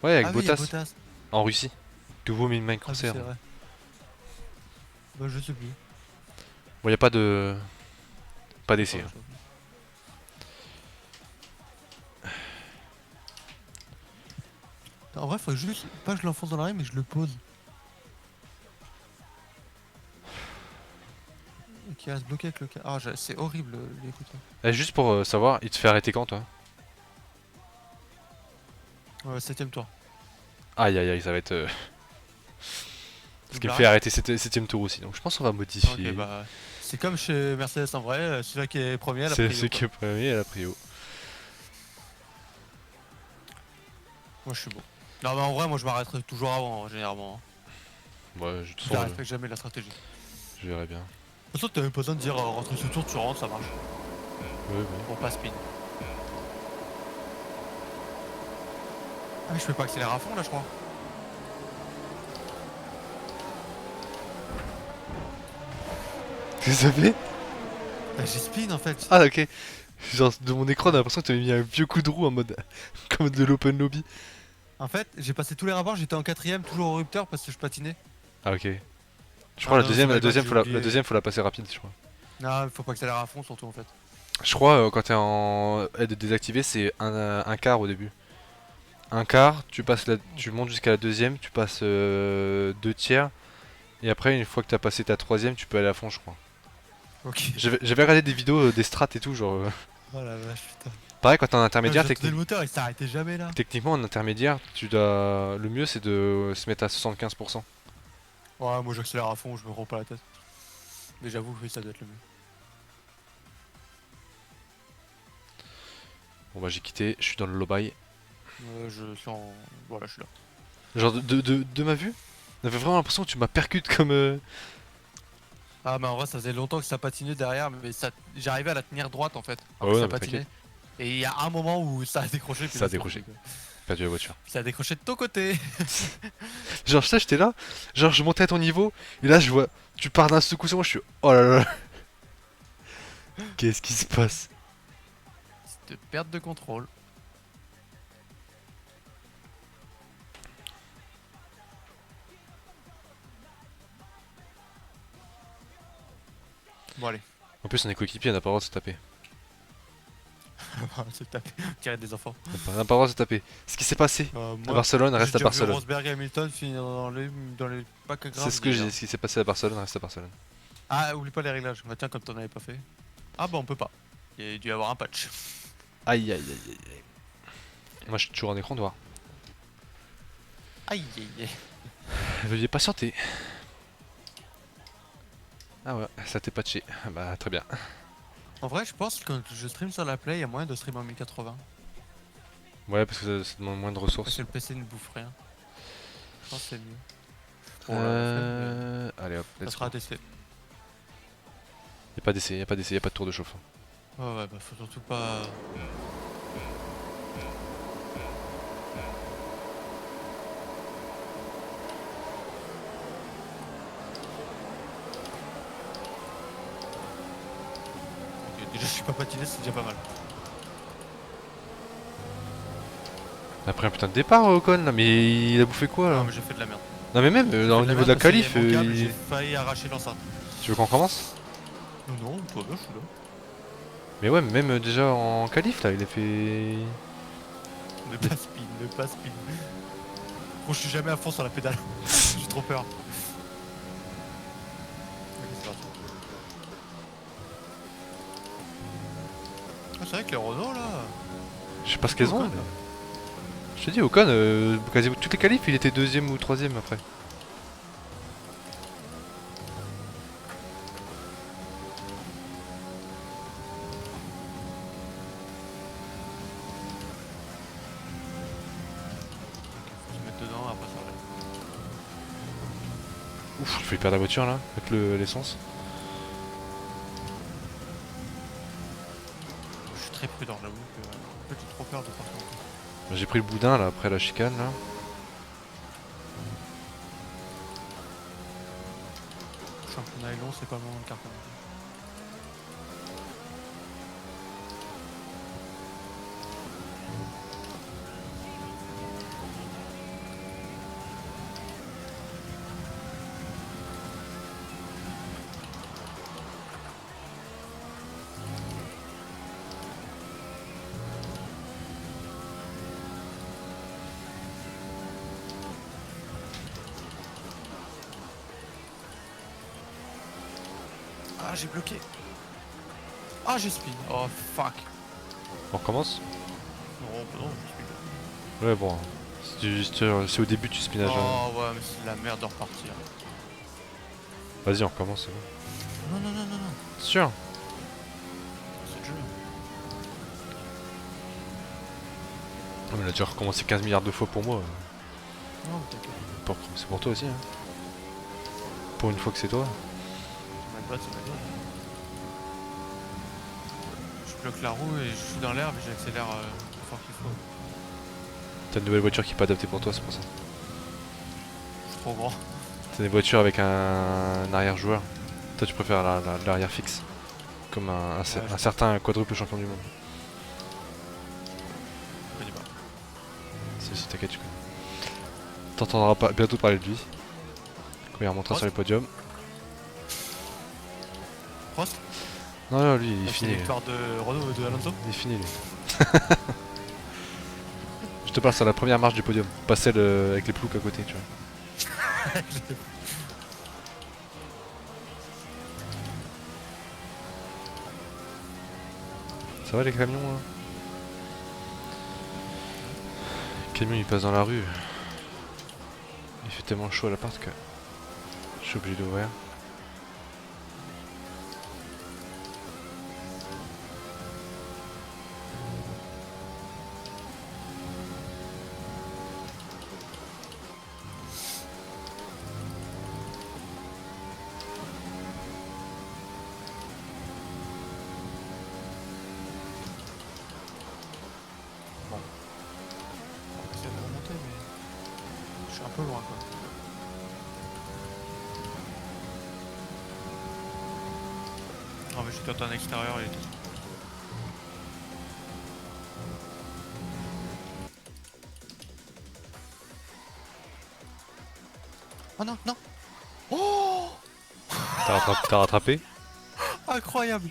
S1: Ouais, avec
S3: Ah oui, il y a
S1: Bottas
S3: Bottas.
S1: en Russie. Que vaut Min
S3: Ah oui,
S1: Concert.
S3: c'est vrai. Bah, je sais plus.
S1: Bon, y a pas de. Pas d'essai.
S3: Pas
S1: Hein.
S3: grand-chose. En vrai, faut juste pas que je l'enfonce dans l'arrêt, mais je le pose. Qui reste bloqué avec le cas. Ah, c'est horrible les écouteurs.
S1: Eh, juste pour savoir, il te fait arrêter quand toi?
S3: Ouais, 7ème tour.
S1: Aïe aïe aïe, ça va être. Ce qui me
S3: Bah,
S1: fait arrêter 7ème tour aussi. Donc je pense qu'on va modifier.
S3: Ok, bah. C'est comme chez Mercedes en vrai, celui-là qui est premier, la
S1: C'est
S3: prio,
S1: ce
S3: quoi.
S1: qui est premier à la prio.
S3: Moi je suis bon. Non, mais en vrai, moi je m'arrêterai toujours avant, généralement.
S1: Ouais, de toute
S3: Je
S1: façon,
S3: respecte jamais la stratégie.
S1: je verrai bien.
S3: De toute façon, t'as même pas besoin de dire rentrer ce tour, tu rentres, ça marche.
S1: Ouais, ouais.
S3: Pour pas spin. Ah, mais je peux pas accélérer à fond là, je crois.
S1: Qu'est-ce que ça fait?
S3: Bah, j'ai spin en fait.
S1: Ah, ok. Genre, de mon écran, on a l'impression que tu avais mis un vieux coup de roue en mode. Comme de l'open lobby.
S3: En fait, j'ai passé tous les rapports, j'étais en 4ème, toujours au rupteur parce que je patinais.
S1: Ah, ok. Je crois
S3: non, c'est
S1: la
S3: pas
S1: deuxième,
S3: grave,
S1: faut la
S3: j'ai oublié.
S1: deuxième, faut la passer rapide, je crois.
S3: Non, faut pas accélérer à fond surtout en fait.
S1: Je crois, quand t'es en aide désactivée, c'est un quart au début. Un quart, tu montes jusqu'à la deuxième, tu passes 2 tiers. Et après, une fois que t'as passé ta troisième, tu peux aller à fond, je crois.
S3: Ok.
S1: J'avais regardé des vidéos des strats et tout, genre.
S3: Oh la vache, putain.
S1: Pareil, quand t'es en intermédiaire,
S3: Le moteur il s'arrêtait jamais là.
S1: techniquement, en intermédiaire, le mieux c'est de se mettre à 75%.
S3: Ouais, moi j'accélère à fond, je me rends pas la tête. Mais j'avoue que oui, ça doit être le mieux.
S1: Bon bah j'ai quitté, je suis dans le low-buy.
S3: Je suis en. Voilà, je suis là.
S1: Genre de ma vue, j'avais vraiment l'impression que tu m'as percute comme...
S3: Ah, mais en vrai, ça faisait longtemps que ça patinait derrière, mais ça... j'arrivais à la tenir droite en fait.
S1: Ah
S3: Alors que
S1: ouais,
S3: ça
S1: non, mais
S3: patinait. Et il y a un moment où ça a décroché. puis
S1: Ça a
S3: là, c'est
S1: décroché.
S3: parti, quoi.
S1: perdu la voiture.
S3: Ça a décroché de ton côté.
S1: Genre ça j'étais là, genre je montais à ton niveau, et là je vois, tu pars d'un secousse sur moi, je suis... Oh là là. Qu'est-ce qui se passe?
S3: C'est de perte de contrôle. Bon, allez.
S1: En plus on est coéquipiers, on n'a pas le droit de se taper.
S3: C'est tapé. Tirer des enfants.
S1: On n'a pas le droit de se taper. Ce qui s'est passé à Barcelone reste à Barcelone.
S3: Rosberg et Hamilton finir dans les bacs à graves.
S1: C'est ce que j'ai dit, ce qui s'est passé à Barcelone reste à Barcelone.
S3: Ah, oublie pas les réglages. Bah tiens, comme t'en avais pas fait. Ah bah on peut pas. Il y a dû y avoir un patch.
S1: Aïe aïe aïe aïe aïe. Moi je suis toujours en écran noir.
S3: Aïe aïe aïe.
S1: Veuillez patienter. Ah ouais, ça t'est patché. Bah très bien.
S3: En vrai, je pense que quand je stream sur la Play, il y a moyen de stream en 1080.
S1: Ouais, parce que ça demande moins de
S3: Parce
S1: ressources.
S3: que le PC ne bouffe rien. Je pense que c'est mieux.
S1: Allez hop,
S3: Ça
S1: let's
S3: sera
S1: go.
S3: testé.
S1: Y'a pas d'essai, y'a pas d'essai, y'a pas de tour de chauffe.
S3: Ouais, ouais, bah faut surtout pas. Ok, déjà, je suis pas patiné, c'est déjà pas mal.
S1: Après un putain de départ Ocon là, mais il a bouffé quoi là?
S3: Non, mais j'ai fait de la merde.
S1: Non mais même
S3: J'ai
S1: au
S3: fait
S1: niveau de la
S3: merde parce qu'il y
S1: qualif,
S3: avait mon câble, j'ai failli arracher l'enceinte.
S1: tu veux qu'on recommence?
S3: Non, non, toi, je suis là.
S1: Mais ouais, mais même déjà en qualif là, il a fait.
S3: Ne pas spin, ne pas spin. Bon, je suis jamais à fond sur la pédale. J'ai trop peur. Ok, c'est parti. Ah, c'est vrai que les Renault là.
S1: Je sais pas ce qu'elles ont.
S3: Ocon,
S1: Mais... Je te dis, Ocon, quasiment toutes les qualifs, il était deuxième ou troisième après.
S3: faut se mettre dedans, après ça va.
S1: Ouf, je vais perdre la voiture là, avec l'essence.
S3: Je suis très prudent, j'avoue que en fait, j'ai trop peur de partir.
S1: J'ai pris le boudin là après la chicane là.
S3: Championnat est long, c'est pas vraiment le carton. Ah, j'ai bloqué. Ah, j'ai spin. Oh fuck.
S1: On recommence?
S3: Non, bah non, j'ai spin.
S1: Ouais, bon. C'est au début tu spinages.
S3: Oh ouais, mais c'est de la merde de repartir.
S1: Vas-y, on recommence, c'est bon.
S3: Non, non, non, non, non.
S1: Sûr?
S3: C'est le jeu.
S1: On a déjà recommencé 15 milliards de fois pour moi.
S3: Non, t'inquiète.
S1: C'est pour toi aussi, hein. Pour une fois que c'est toi.
S3: C'est ma boîte, c'est ma boîte. Je bloque la roue et je suis dans l'herbe et j'accélère plus fort qu'il faut.
S1: T'as une nouvelle voiture qui est pas adaptée pour toi, c'est pour ça.
S3: Je suis trop grand.
S1: T'as des voitures avec un arrière-joueur. Toi, tu préfères l'arrière fixe. Comme un
S3: je-
S1: certain quadruple champion du monde.
S3: Je connais pas.
S1: Si, t'inquiète, tu connais. T'entendras pas, bientôt parler de lui. Quand il remontera
S3: Prost.
S1: sur les podiums.
S3: Prost.
S1: Non, non, lui, il est
S3: C'est
S1: fini.
S3: l'histoire de Renault et de Alonso.
S1: Il est fini, lui. Je te parle sur la première marche du podium. Pas celle avec les ploucs à côté, tu vois. Ça va les camions là? Le camion il passe dans la rue. Il fait tellement chaud à l'appart que je suis obligé d'ouvrir.
S3: J'essaie de remonter, mais je suis un peu loin quoi. Non, mais j'étais en extérieur, il était. Oh non, non! Oh!
S1: T'as rattrapé?
S3: Incroyable!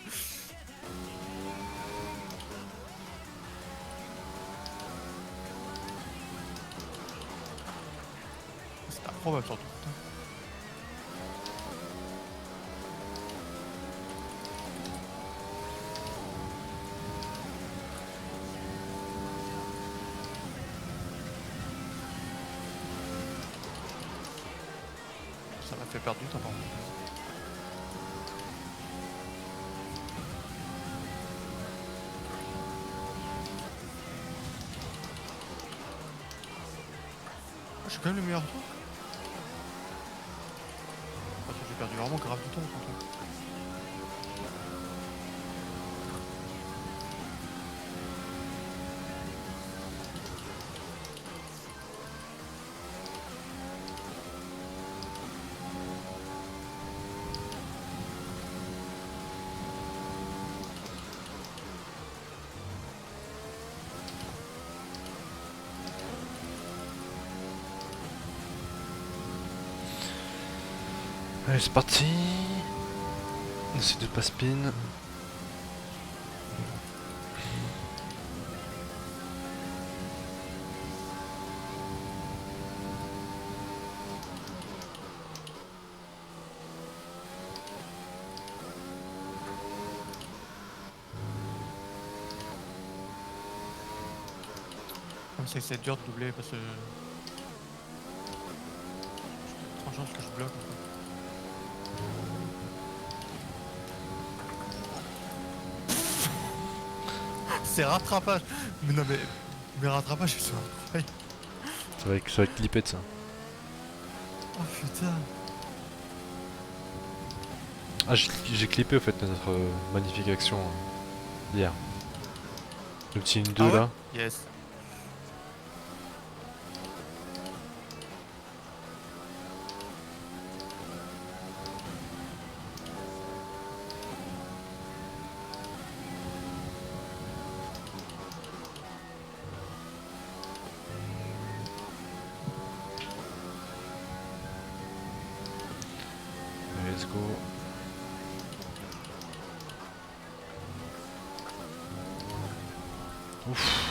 S3: C'est improbable surtout. Ça m'a fait perdre du temps par contre. Je suis quand même le meilleur tour. Parce que j'ai perdu vraiment grave du temps contre toi.
S1: Allez, c'est parti. On essaie de pas spin.
S3: problème c'est que c'est dur de doubler parce que... J'ai trop de chance que je bloque. C'est rattrapage. Mais non mais... Mes rattrapages ils sont incroyables.
S1: Ça va être clippé de ça.
S3: Oh putain.
S1: Ah, j'ai clippé au fait notre magnifique action hier. Le petit 1-2
S3: Ah ouais
S1: là.
S3: Yes.
S1: Let's go. Ouf.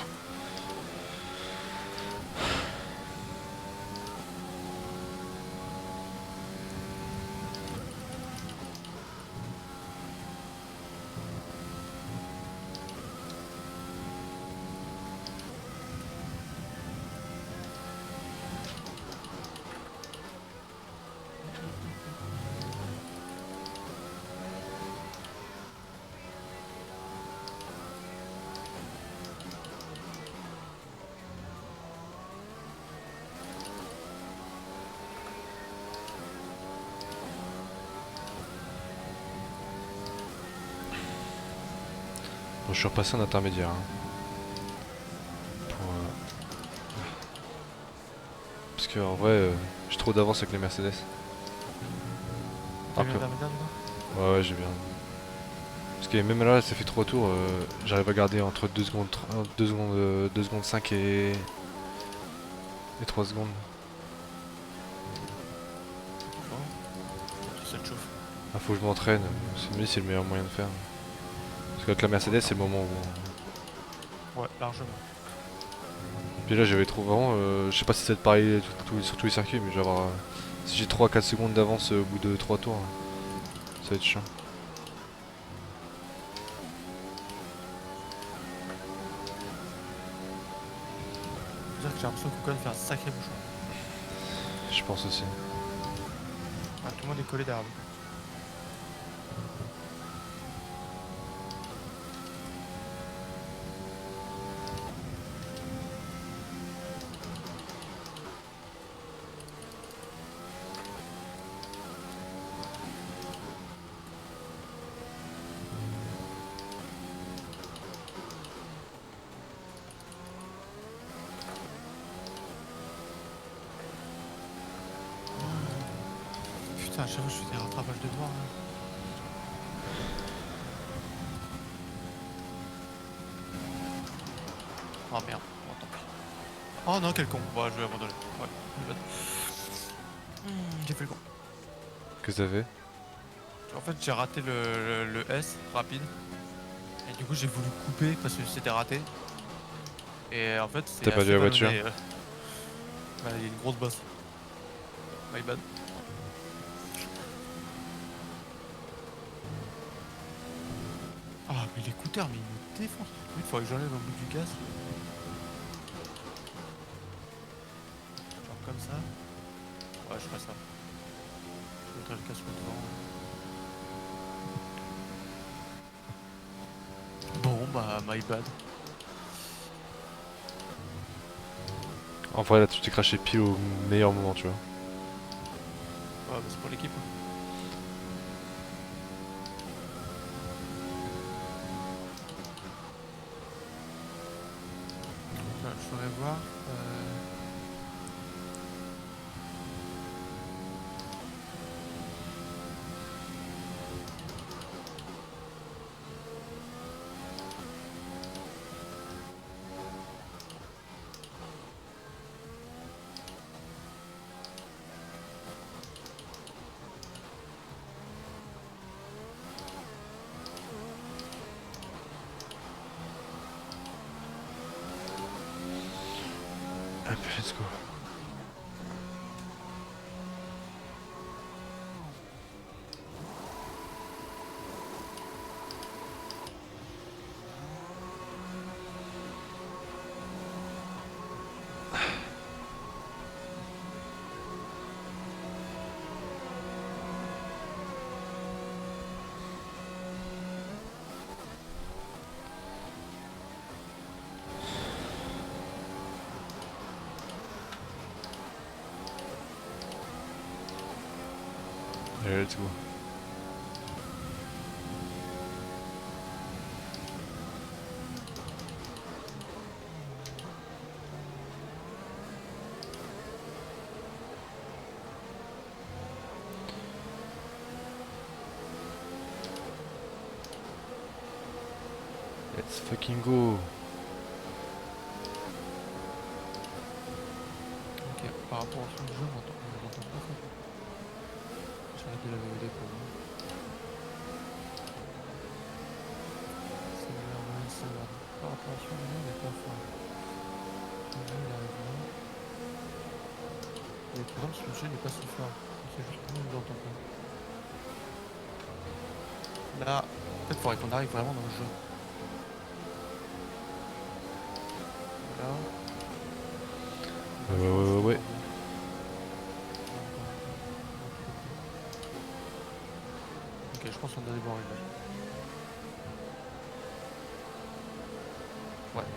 S1: Bon, je suis repassé en intermédiaire. Hein. Pour, parce que en vrai, j'ai trop d'avance avec les Mercedes.
S3: T'as vu
S1: Après-
S3: l'intermédiaire du coup?
S1: Ouais, j'ai bien. Parce que même là, ça fait 3 tours, j'arrive à garder entre 2 secondes, 2 secondes 5 et 3 secondes.
S3: Bon. Ça te chauffe.
S1: Ah, faut que je m'entraîne, c'est le meilleur moyen de faire. Parce qu'avec la Mercedes, c'est le moment où...
S3: Ouais, largement.
S1: Puis là, j'avais trop vraiment, je sais pas si c'est pareil sur tous les circuits, mais je vais avoir... si j'ai 3-4 secondes d'avance au bout de 3 tours, ça va être chiant.
S3: C'est-à-dire que j'ai l'impression que Ocon fait un sacré bouchon.
S1: Je pense aussi.
S3: Ah, tout le monde est collé derrière lui. Putain, à chaque fois je fais des rattrapages de devant là. Oh merde, bon, tant pis. Oh non, quel con. Ouais, je vais abandonner. Ouais, je vais- j'ai fait le con.
S1: Qu'est-ce que t'as fait?
S3: En fait, j'ai raté le S rapide. Et du coup, j'ai voulu couper parce que c'était raté. Et en fait, c'est
S1: T'as perdu
S3: assez
S1: la voiture?
S3: vallonné, ouais, il y a une grosse bosse. My bad. Ah, mais l'écouteur, mais il me défonce. Il faudrait que j'enlève un bout du casque. Genre comme ça. Ouais, je ferai ça. Je mettrai le casque devant. Bon, bah, my bad.
S1: En vrai, là, tu t'es craché pile au meilleur moment, tu vois.
S3: Ouais, bah, c'est pour l'équipe. Je ferai voir.
S1: Hop, let's go. Allez, let's go. Let's fucking go.
S3: Ok, par rapport au son du jeu, on entend pas ça. J'ai arrêté la VOD pour moi. C'est merde. Par rapport au son du jeu, on est pas fort. Le jeu, il arrive là. Mais par exemple, le jeu n'est pas si fort. C'est juste que nous, on ne l'entend pas. Là, peut-être faudrait qu'on arrive vraiment dans le jeu. Voilà.
S1: Ouais.
S3: Ok, je pense qu'on a des bons réglages. Ouais.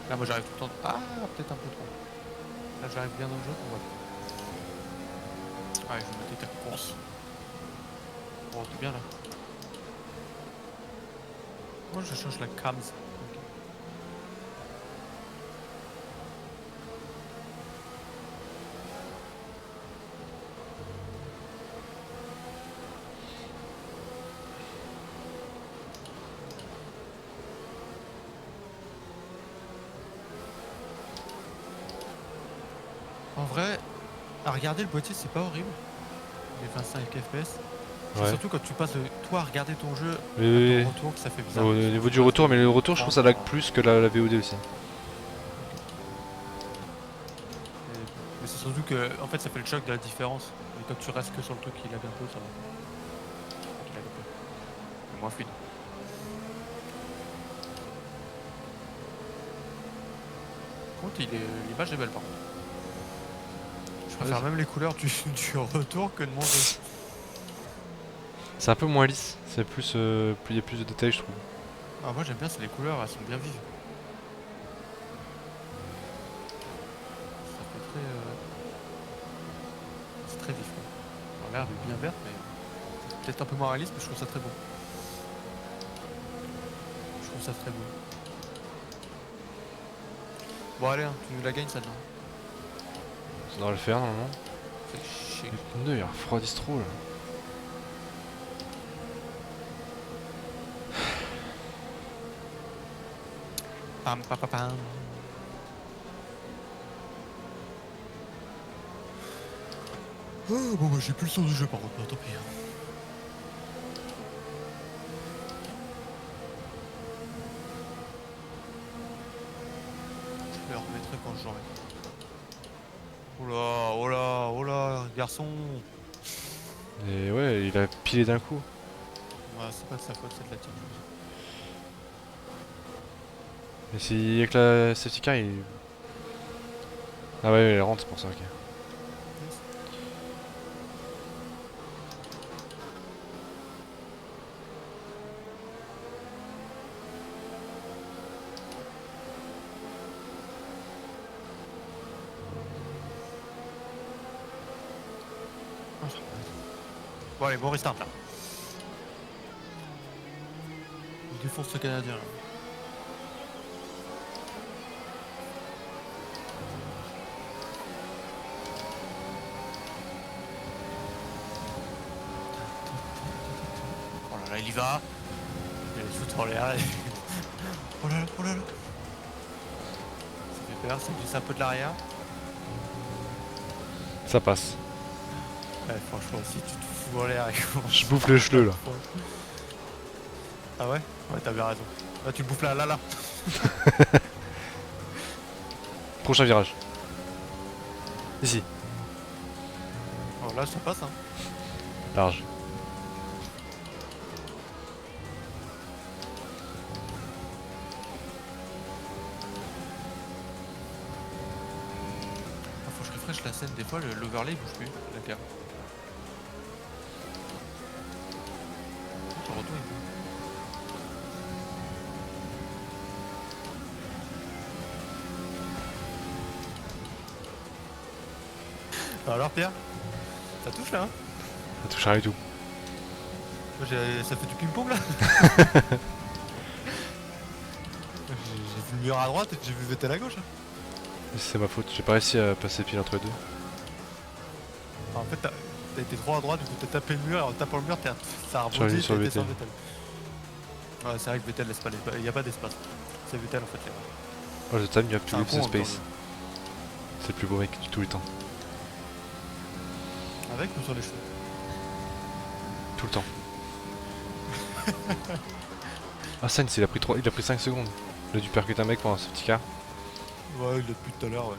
S3: Là, moi j'arrive tout le temps. Ah, peut-être un peu trop. Là, j'arrive bien dans le jeu. Ouais. Ouais, je vais mettre ta course. Bon, t'es bien là. Moi, je change la cams. Ok. En vrai, à regarder le boîtier, c'est pas horrible. Les 25 FPS. C'est
S1: Ouais.
S3: surtout quand tu passes de toi à regarder ton jeu à
S1: Oui.
S3: ton retour que ça fait bizarre.
S1: Au niveau du retour, mais le retour, je trouve ça lag plus que la VOD aussi.
S3: Mais c'est surtout que en fait ça fait le choc de la différence. Et quand tu restes que sur le truc qui lag un peu, ça va. Qui lag un peu. C'est moins fluide. Par contre, l'image est belle par contre. Je préfère même les couleurs du retour que de mon jeu.
S1: C'est un peu moins lisse, c'est plus, il y a plus de détails, je trouve.
S3: Ah, moi j'aime bien, c'est les couleurs, elles sont bien vives. Ça fait très. C'est très vif. Quoi. Alors, l'herbe est bien verte, mais c'est peut-être un peu moins réaliste, mais je trouve ça très beau. Je trouve ça très beau. Bon, allez, hein, tu nous la gagnes celle-là.
S1: Ça devrait le faire normalement.
S3: Fait chier.
S1: Les pneus, ils refroidissent trop là.
S3: Pam pam pam pam. Oh, bon bah j'ai plus le son du jeu par contre, bah, tant pis. Je le remettrai quand j'aurai. Oh là, garçon.
S1: Et ouais, il a pilé d'un coup.
S3: Ouais, c'est pas de sa faute, c'est de la tienne.
S1: Mais si avec la safety car, il... Ah ouais, elle rentre, c'est pour ça, ok.
S3: Bon allez, bon restart là. Il défonce ce Canadien là. Oh là là, il y va. Il a les foot en l'air. Oh là là, oh là là. Ça fait peur, ça glisse un peu de l'arrière.
S1: Ça passe.
S3: Ouais, franchement, si tu te fous en l'air et qu'on...
S1: Je bouffe les cheveux là.
S3: Ah ouais? Ouais, t'as bien raison. Là, tu le bouffes là.
S1: Prochain virage. Ici,
S3: Oh là, ça passe hein.
S1: large.
S3: Ah, faut que je refresh la scène, des fois l'overlay il bouge plus, la cam. Ton retour il bouge. Alors Pierre, ça touche là hein?
S1: Ça touche à rien du tout.
S3: Ça fait du ping-pong là. J'ai vu le mur à droite et j'ai vu Vettel à gauche.
S1: C'est ma faute, j'ai pas réussi à passer pile entre les deux.
S3: En fait, t'as été trop à droite, du coup t'as tapé le mur, et en tapant le mur, ça a
S1: Sur
S3: rebondi et
S1: sur
S3: t'as
S1: le
S3: été sur
S1: Vettel.
S3: Vettel. Ouais, c'est vrai que Vettel laisse pas il y a pas d'espace. C'est Vettel en fait.
S1: Oh, the time you have to
S3: C'est un
S1: leave
S3: con
S1: the
S3: en même temps,
S1: space. C'est le plus beau mec de tous les temps.
S3: Avec ou sur les cheveux?
S1: Tout le temps. Ah, Sainz, il a pris 5 secondes. Il a dû percuter un mec pendant ce petit quart.
S3: Ouais, il l'a depuis tout à l'heure, ouais.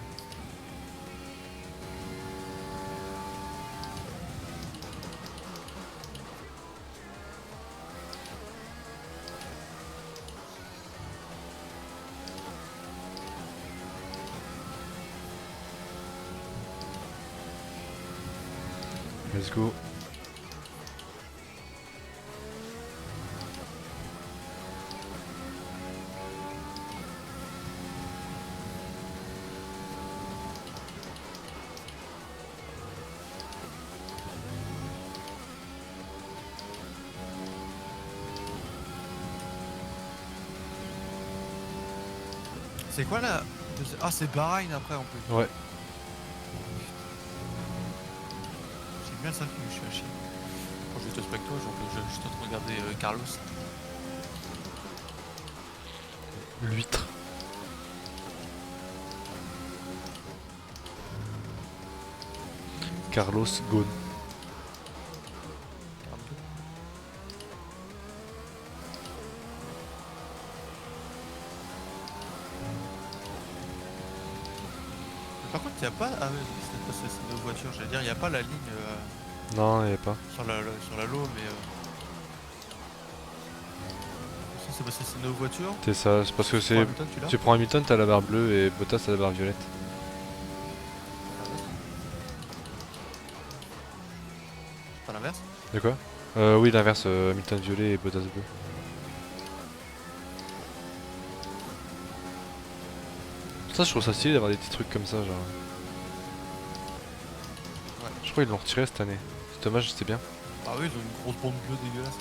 S1: Let's go.
S3: C'est quoi là? Ah, c'est Bahreïn après en plus.
S1: Ouais.
S3: J'ai bien ça que je suis à chier. Quand j'étais au specto, j'ai juste en train de regarder Carlos.
S1: L'huître. Carlos Ghosn.
S3: Par contre, il n'y a pas. Ah oui, c'est nos voitures, j'allais dire, il n'y a pas la ligne
S1: Non, il n'y avait pas.
S3: sur la low, mais. Ça, c'est parce que c'est nos voitures.
S1: C'est ça, c'est parce que
S3: Pour
S1: c'est.
S3: Hamilton, tu l'as
S1: Tu prends Hamilton, t'as la barre bleue et Bottas t'as la barre violette.
S3: Pas l'inverse.
S1: De quoi Oui, l'inverse, Hamilton violet et Bottas bleu. Ça, je trouve ça stylé d'avoir des petits trucs comme ça, genre.
S3: Ouais.
S1: Je crois qu'ils l'ont retiré cette année. C'est dommage, c'était bien.
S3: Ah oui, ils ont une grosse bande bleue dégueulasse.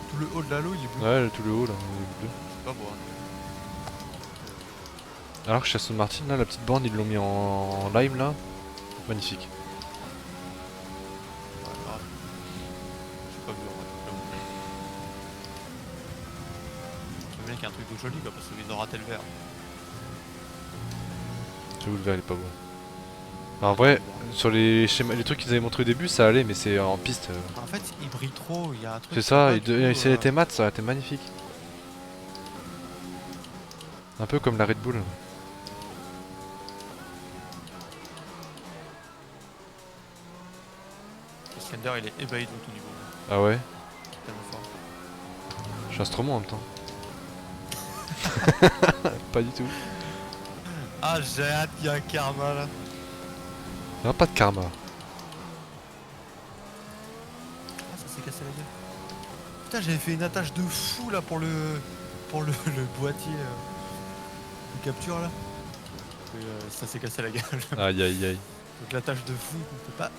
S3: Tout le haut de la low, il est bleu.
S1: Ouais, tout le haut là, il est bleu.
S3: C'est pas beau, hein.
S1: Alors que chez Aston Martin, là, la petite bande, ils l'ont mis en lime là. Magnifique.
S3: Ouais, grave. J'ai pas vu en vrai. J'aime bien qu'il y ait un truc de joli quoi, parce qu'ils ont raté le vert.
S1: J'avoue, le vert il est pas beau. En vrai, sur les schémas, les trucs qu'ils avaient montré au début, ça allait, mais c'est en piste.
S3: En fait, il brille trop, il y a un truc.
S1: C'est
S3: qui
S1: ça,
S3: va, du coup,
S1: si elle était mat, ça aurait été magnifique. Un peu comme la Red Bull.
S3: Slender, il est ébahi de tout niveau.
S1: Ah ouais,
S3: Tellement fort.
S1: je suis Astromo en même temps. Pas du tout.
S3: Ah, j'ai hâte qu'il y ait un karma là.
S1: Il n'y a pas de karma.
S3: Ah, ça s'est cassé la gueule. Putain, j'avais fait une attache de fou là pour le le boîtier de capture là. Et, ça s'est cassé la gueule.
S1: Aïe aïe aïe.
S3: Donc l'attache de fou, on peut pas.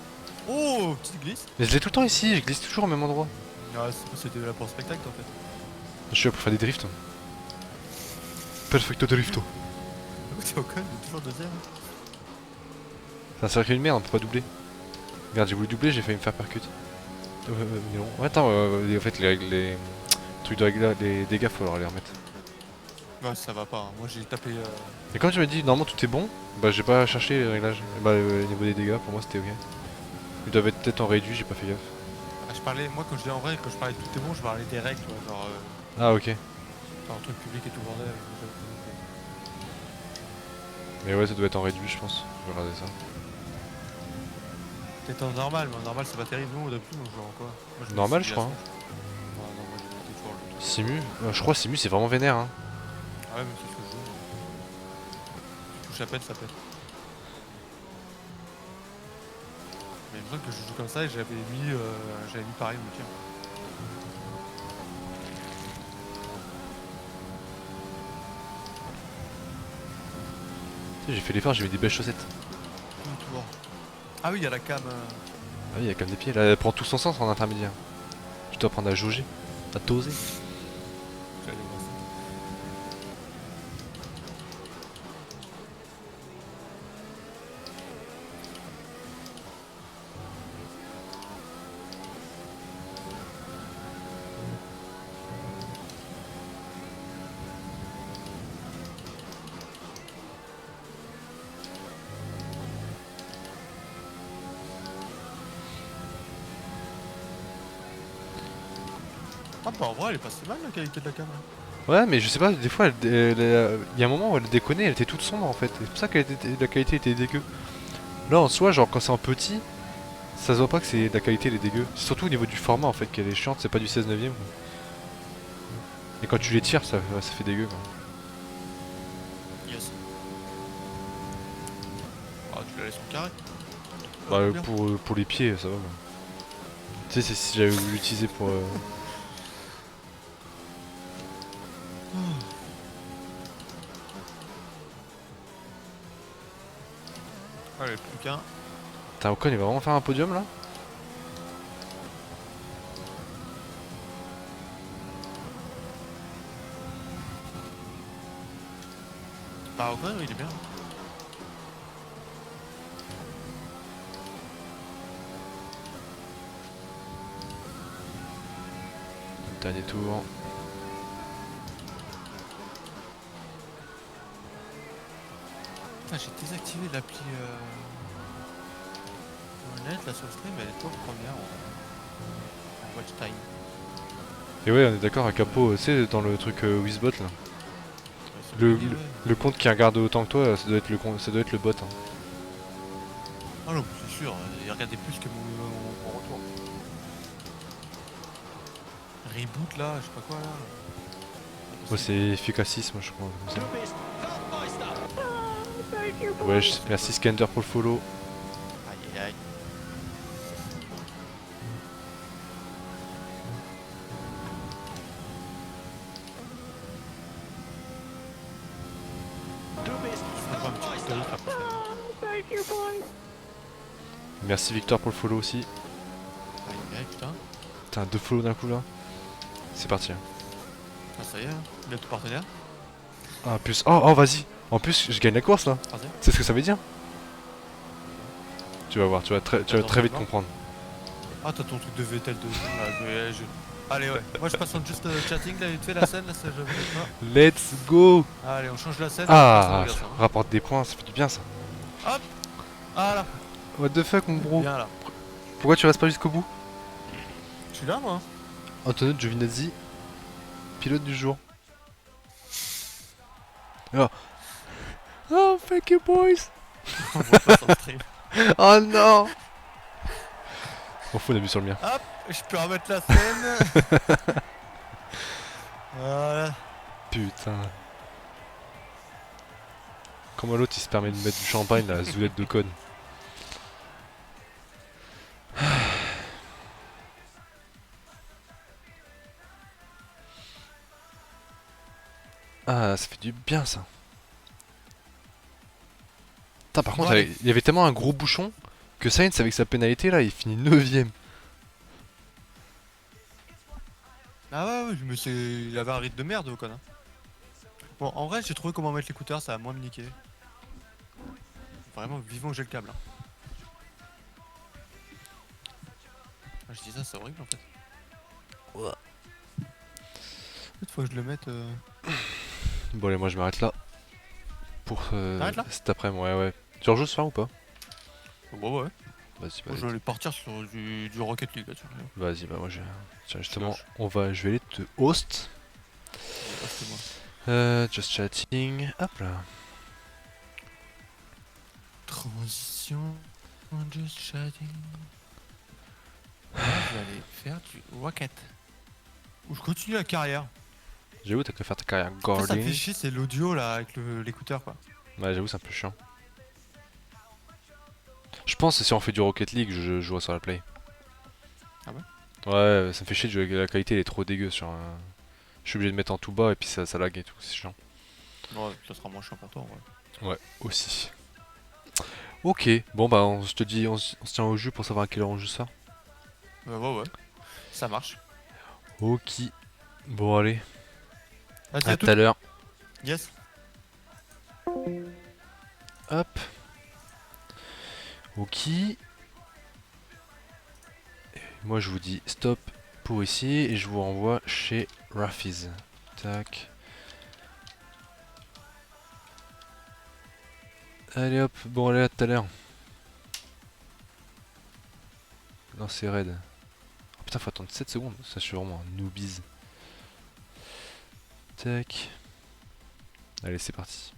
S3: Oh, petite glisse.
S1: Mais je l'ai tout le temps ici, je glisse toujours au même endroit.
S3: Ouais, c'était là pour le spectacle en fait.
S1: Je suis là pour faire des drifts. Perfecto drifto.
S3: T'es au con, il est toujours deuxième.
S1: C'est un circuit de merde, on peut pas doubler. Regarde, j'ai voulu doubler, j'ai failli me faire percute. Mais non. Ouais, attends, en fait, les trucs de régla, les dégâts, faut leur les remettre.
S3: Ouais, ça va pas. Hein. Moi j'ai tapé.
S1: Et comme tu m'as dit, normalement tout est bon, bah j'ai pas cherché les réglages. Bah, au niveau des dégâts, pour moi c'était ok. Ils doivent être peut-être en réduit, j'ai pas fait gaffe.
S3: Ah, je parlais, moi quand je dis en vrai, quand je parlais de tout est bon, je parlais des règles, tu vois, genre.
S1: Ah, ok.
S3: Enfin, un truc public et tout bordel.
S1: Mais ouais, ça doit être en réduit, je pense. Je vais regarder ça.
S3: Peut-être en normal, mais en normal c'est pas terrible. Nous, d'habitude, on joue en quoi? Moi, je mets
S1: Normal, je
S3: simulation.
S1: crois.
S3: Ouais, non, moi j'ai mis toujours le truc.
S1: Simu je crois Simu c'est vraiment vénère. Hein.
S3: Ah ouais, mais c'est ce que je joue. Tu touches à peine, ça pète. Mais il me semble que je joue comme ça et j'avais mis pareil au tir.
S1: Tu sais, j'ai fait l'effort, j'ai mis des belles chaussettes.
S3: Tout le tour. Ah oui, il y a la cam.
S1: Ah, il y a comme des pieds. Là, elle prend tout son sens en intermédiaire. Je dois apprendre à jauger, à doser.
S3: Je vais aller voir ça. Ah bah en vrai elle est pas si mal la qualité de la caméra.
S1: Ouais, mais je sais pas, des fois, il y a un moment où elle déconnait, elle était toute sombre en fait. C'est pour ça que la qualité était dégueu. Là, en soi, genre quand c'est en petit, ça se voit pas que c'est la qualité elle est dégueu. C'est surtout au niveau du format en fait qu'elle est chiante, c'est pas du 16 neuvième. Et quand tu les tires, ça fait dégueu. Quoi.
S3: Yes. Ah tu la laisses en carré.
S1: Bah,
S3: Bien.
S1: pour les pieds, ça va. Quoi. Tu sais, si j'avais voulu l'utiliser pour.
S3: Allez plus qu'un.
S1: Putain, Ocon, il va vraiment faire un podium là?
S3: Ah ouais il est bien.
S1: Dernier tour.
S3: Ah, j'ai désactivé l'appli net là sur le stream, elle est toujours première en watch time.
S1: Et ouais, on est d'accord, à Capo, tu sais, dans le truc Wizbot là.
S3: C'est
S1: Le,
S3: bugué,
S1: le,
S3: ouais.
S1: le compte qui regarde autant que toi, ça doit être le bot. Hein.
S3: Ah non, c'est sûr, il regardait plus que mon retour. Reboot là, je sais pas quoi là.
S1: Moi, c'est efficacisme, je crois. Comme ça. Ouais, merci Skender pour le follow.
S3: Aïe aïe aïe. Je ferai pas un petit coup de tarif après.
S1: Merci Victor pour le follow aussi.
S3: Aïe aïe putain.
S1: Putain, 2 follow d'un coup là. C'est parti. Hein.
S3: Ah ça y est, hein. Il a tout partenaire.
S1: Ah, en plus. Oh, vas-y. En plus, je gagne la course là.
S3: Troisième.
S1: C'est ce que ça veut dire? Tu vas voir, tu vas très vite comprendre.
S3: Ah t'as ton truc de Vettel de. Allez ouais, moi je passe en juste chatting là, vite fait la scène là, ça je veux pas.
S1: Let's go!
S3: Allez on change la scène.
S1: Ah,
S3: on
S1: ça
S3: regarde ça, hein.
S1: rapporte des points, ça fait du bien ça.
S3: Hop. Ah là.
S1: What the fuck, mon bro?
S3: Bien là.
S1: Pourquoi tu restes pas jusqu'au bout?
S3: Je suis là moi.
S1: Antonio Giovinazzi, pilote du jour. Oh, oh thank you boys!
S3: On voit pas sur le stream.
S1: Oh non! On fout, on a vu sur le mien.
S3: Hop, je peux remettre la scène. Voilà.
S1: Putain. Comment l'autre il se permet de mettre du champagne là, la zoulette de conne. Ah, ça fait du bien ça. Putain, par contre,
S3: Ouais.
S1: il y avait tellement un gros bouchon que Sainz avec sa pénalité là, il finit 9ème.
S3: Ah ouais, mais il avait un rythme de merde, Ocon. Hein. Bon, en vrai, j'ai trouvé comment mettre l'écouteur, ça va moins me niquer. Vraiment, vivant que j'ai le câble. Hein. Ah, je dis ça, c'est horrible en fait.
S1: Ouais.
S3: Peut-être faut que je le mette.
S1: Bon, allez, moi je m'arrête là. Pour
S3: T'arrêtes là
S1: cet après-midi, ouais. Tu rejoues ce soir ou pas?
S3: Bon, ouais.
S1: Vas-y,
S3: Moi, je vais aller partir sur du Rocket League là, tu vois.
S1: Vas-y, bah moi je. Tiens, justement,
S3: Sinon,
S1: je vais aller te host.
S3: Reste moi.
S1: Just chatting. Hop là.
S3: Transition. Just chatting. Là, je vais aller faire du Rocket. Ou je continue la carrière.
S1: J'avoue, t'as qu'à faire ta carrière
S3: En fait, ça me fait
S1: guarding.
S3: chier, c'est l'audio là avec l'écouteur quoi.
S1: Ouais, j'avoue, c'est un peu chiant. Je pense que si on fait du Rocket League, je jouerai sur la Play.
S3: Ah ouais?
S1: Ouais, ça me fait chier, la qualité elle est trop dégueu sur un... Je suis obligé de mettre en tout bas et puis ça lag et tout, c'est chiant.
S3: Ouais, ça sera moins chiant pour toi en vrai.
S1: Ouais, aussi. Ok, bon bah je te dis, on se tient au jus pour savoir à quelle heure on joue ça.
S3: Ouais, ça marche.
S1: Ok, bon allez,
S3: Vas-y,
S1: à
S3: à
S1: tout à
S3: toutes.
S1: l'heure.
S3: Yes.
S1: Hop, ok. Moi je vous dis stop pour ici et je vous renvoie chez Rafiz. Tac. Allez hop, bon allez à tout à l'heure. Non c'est raid. Oh, putain faut attendre 7 secondes, ça je suis vraiment un noobies. Tac. Allez c'est parti.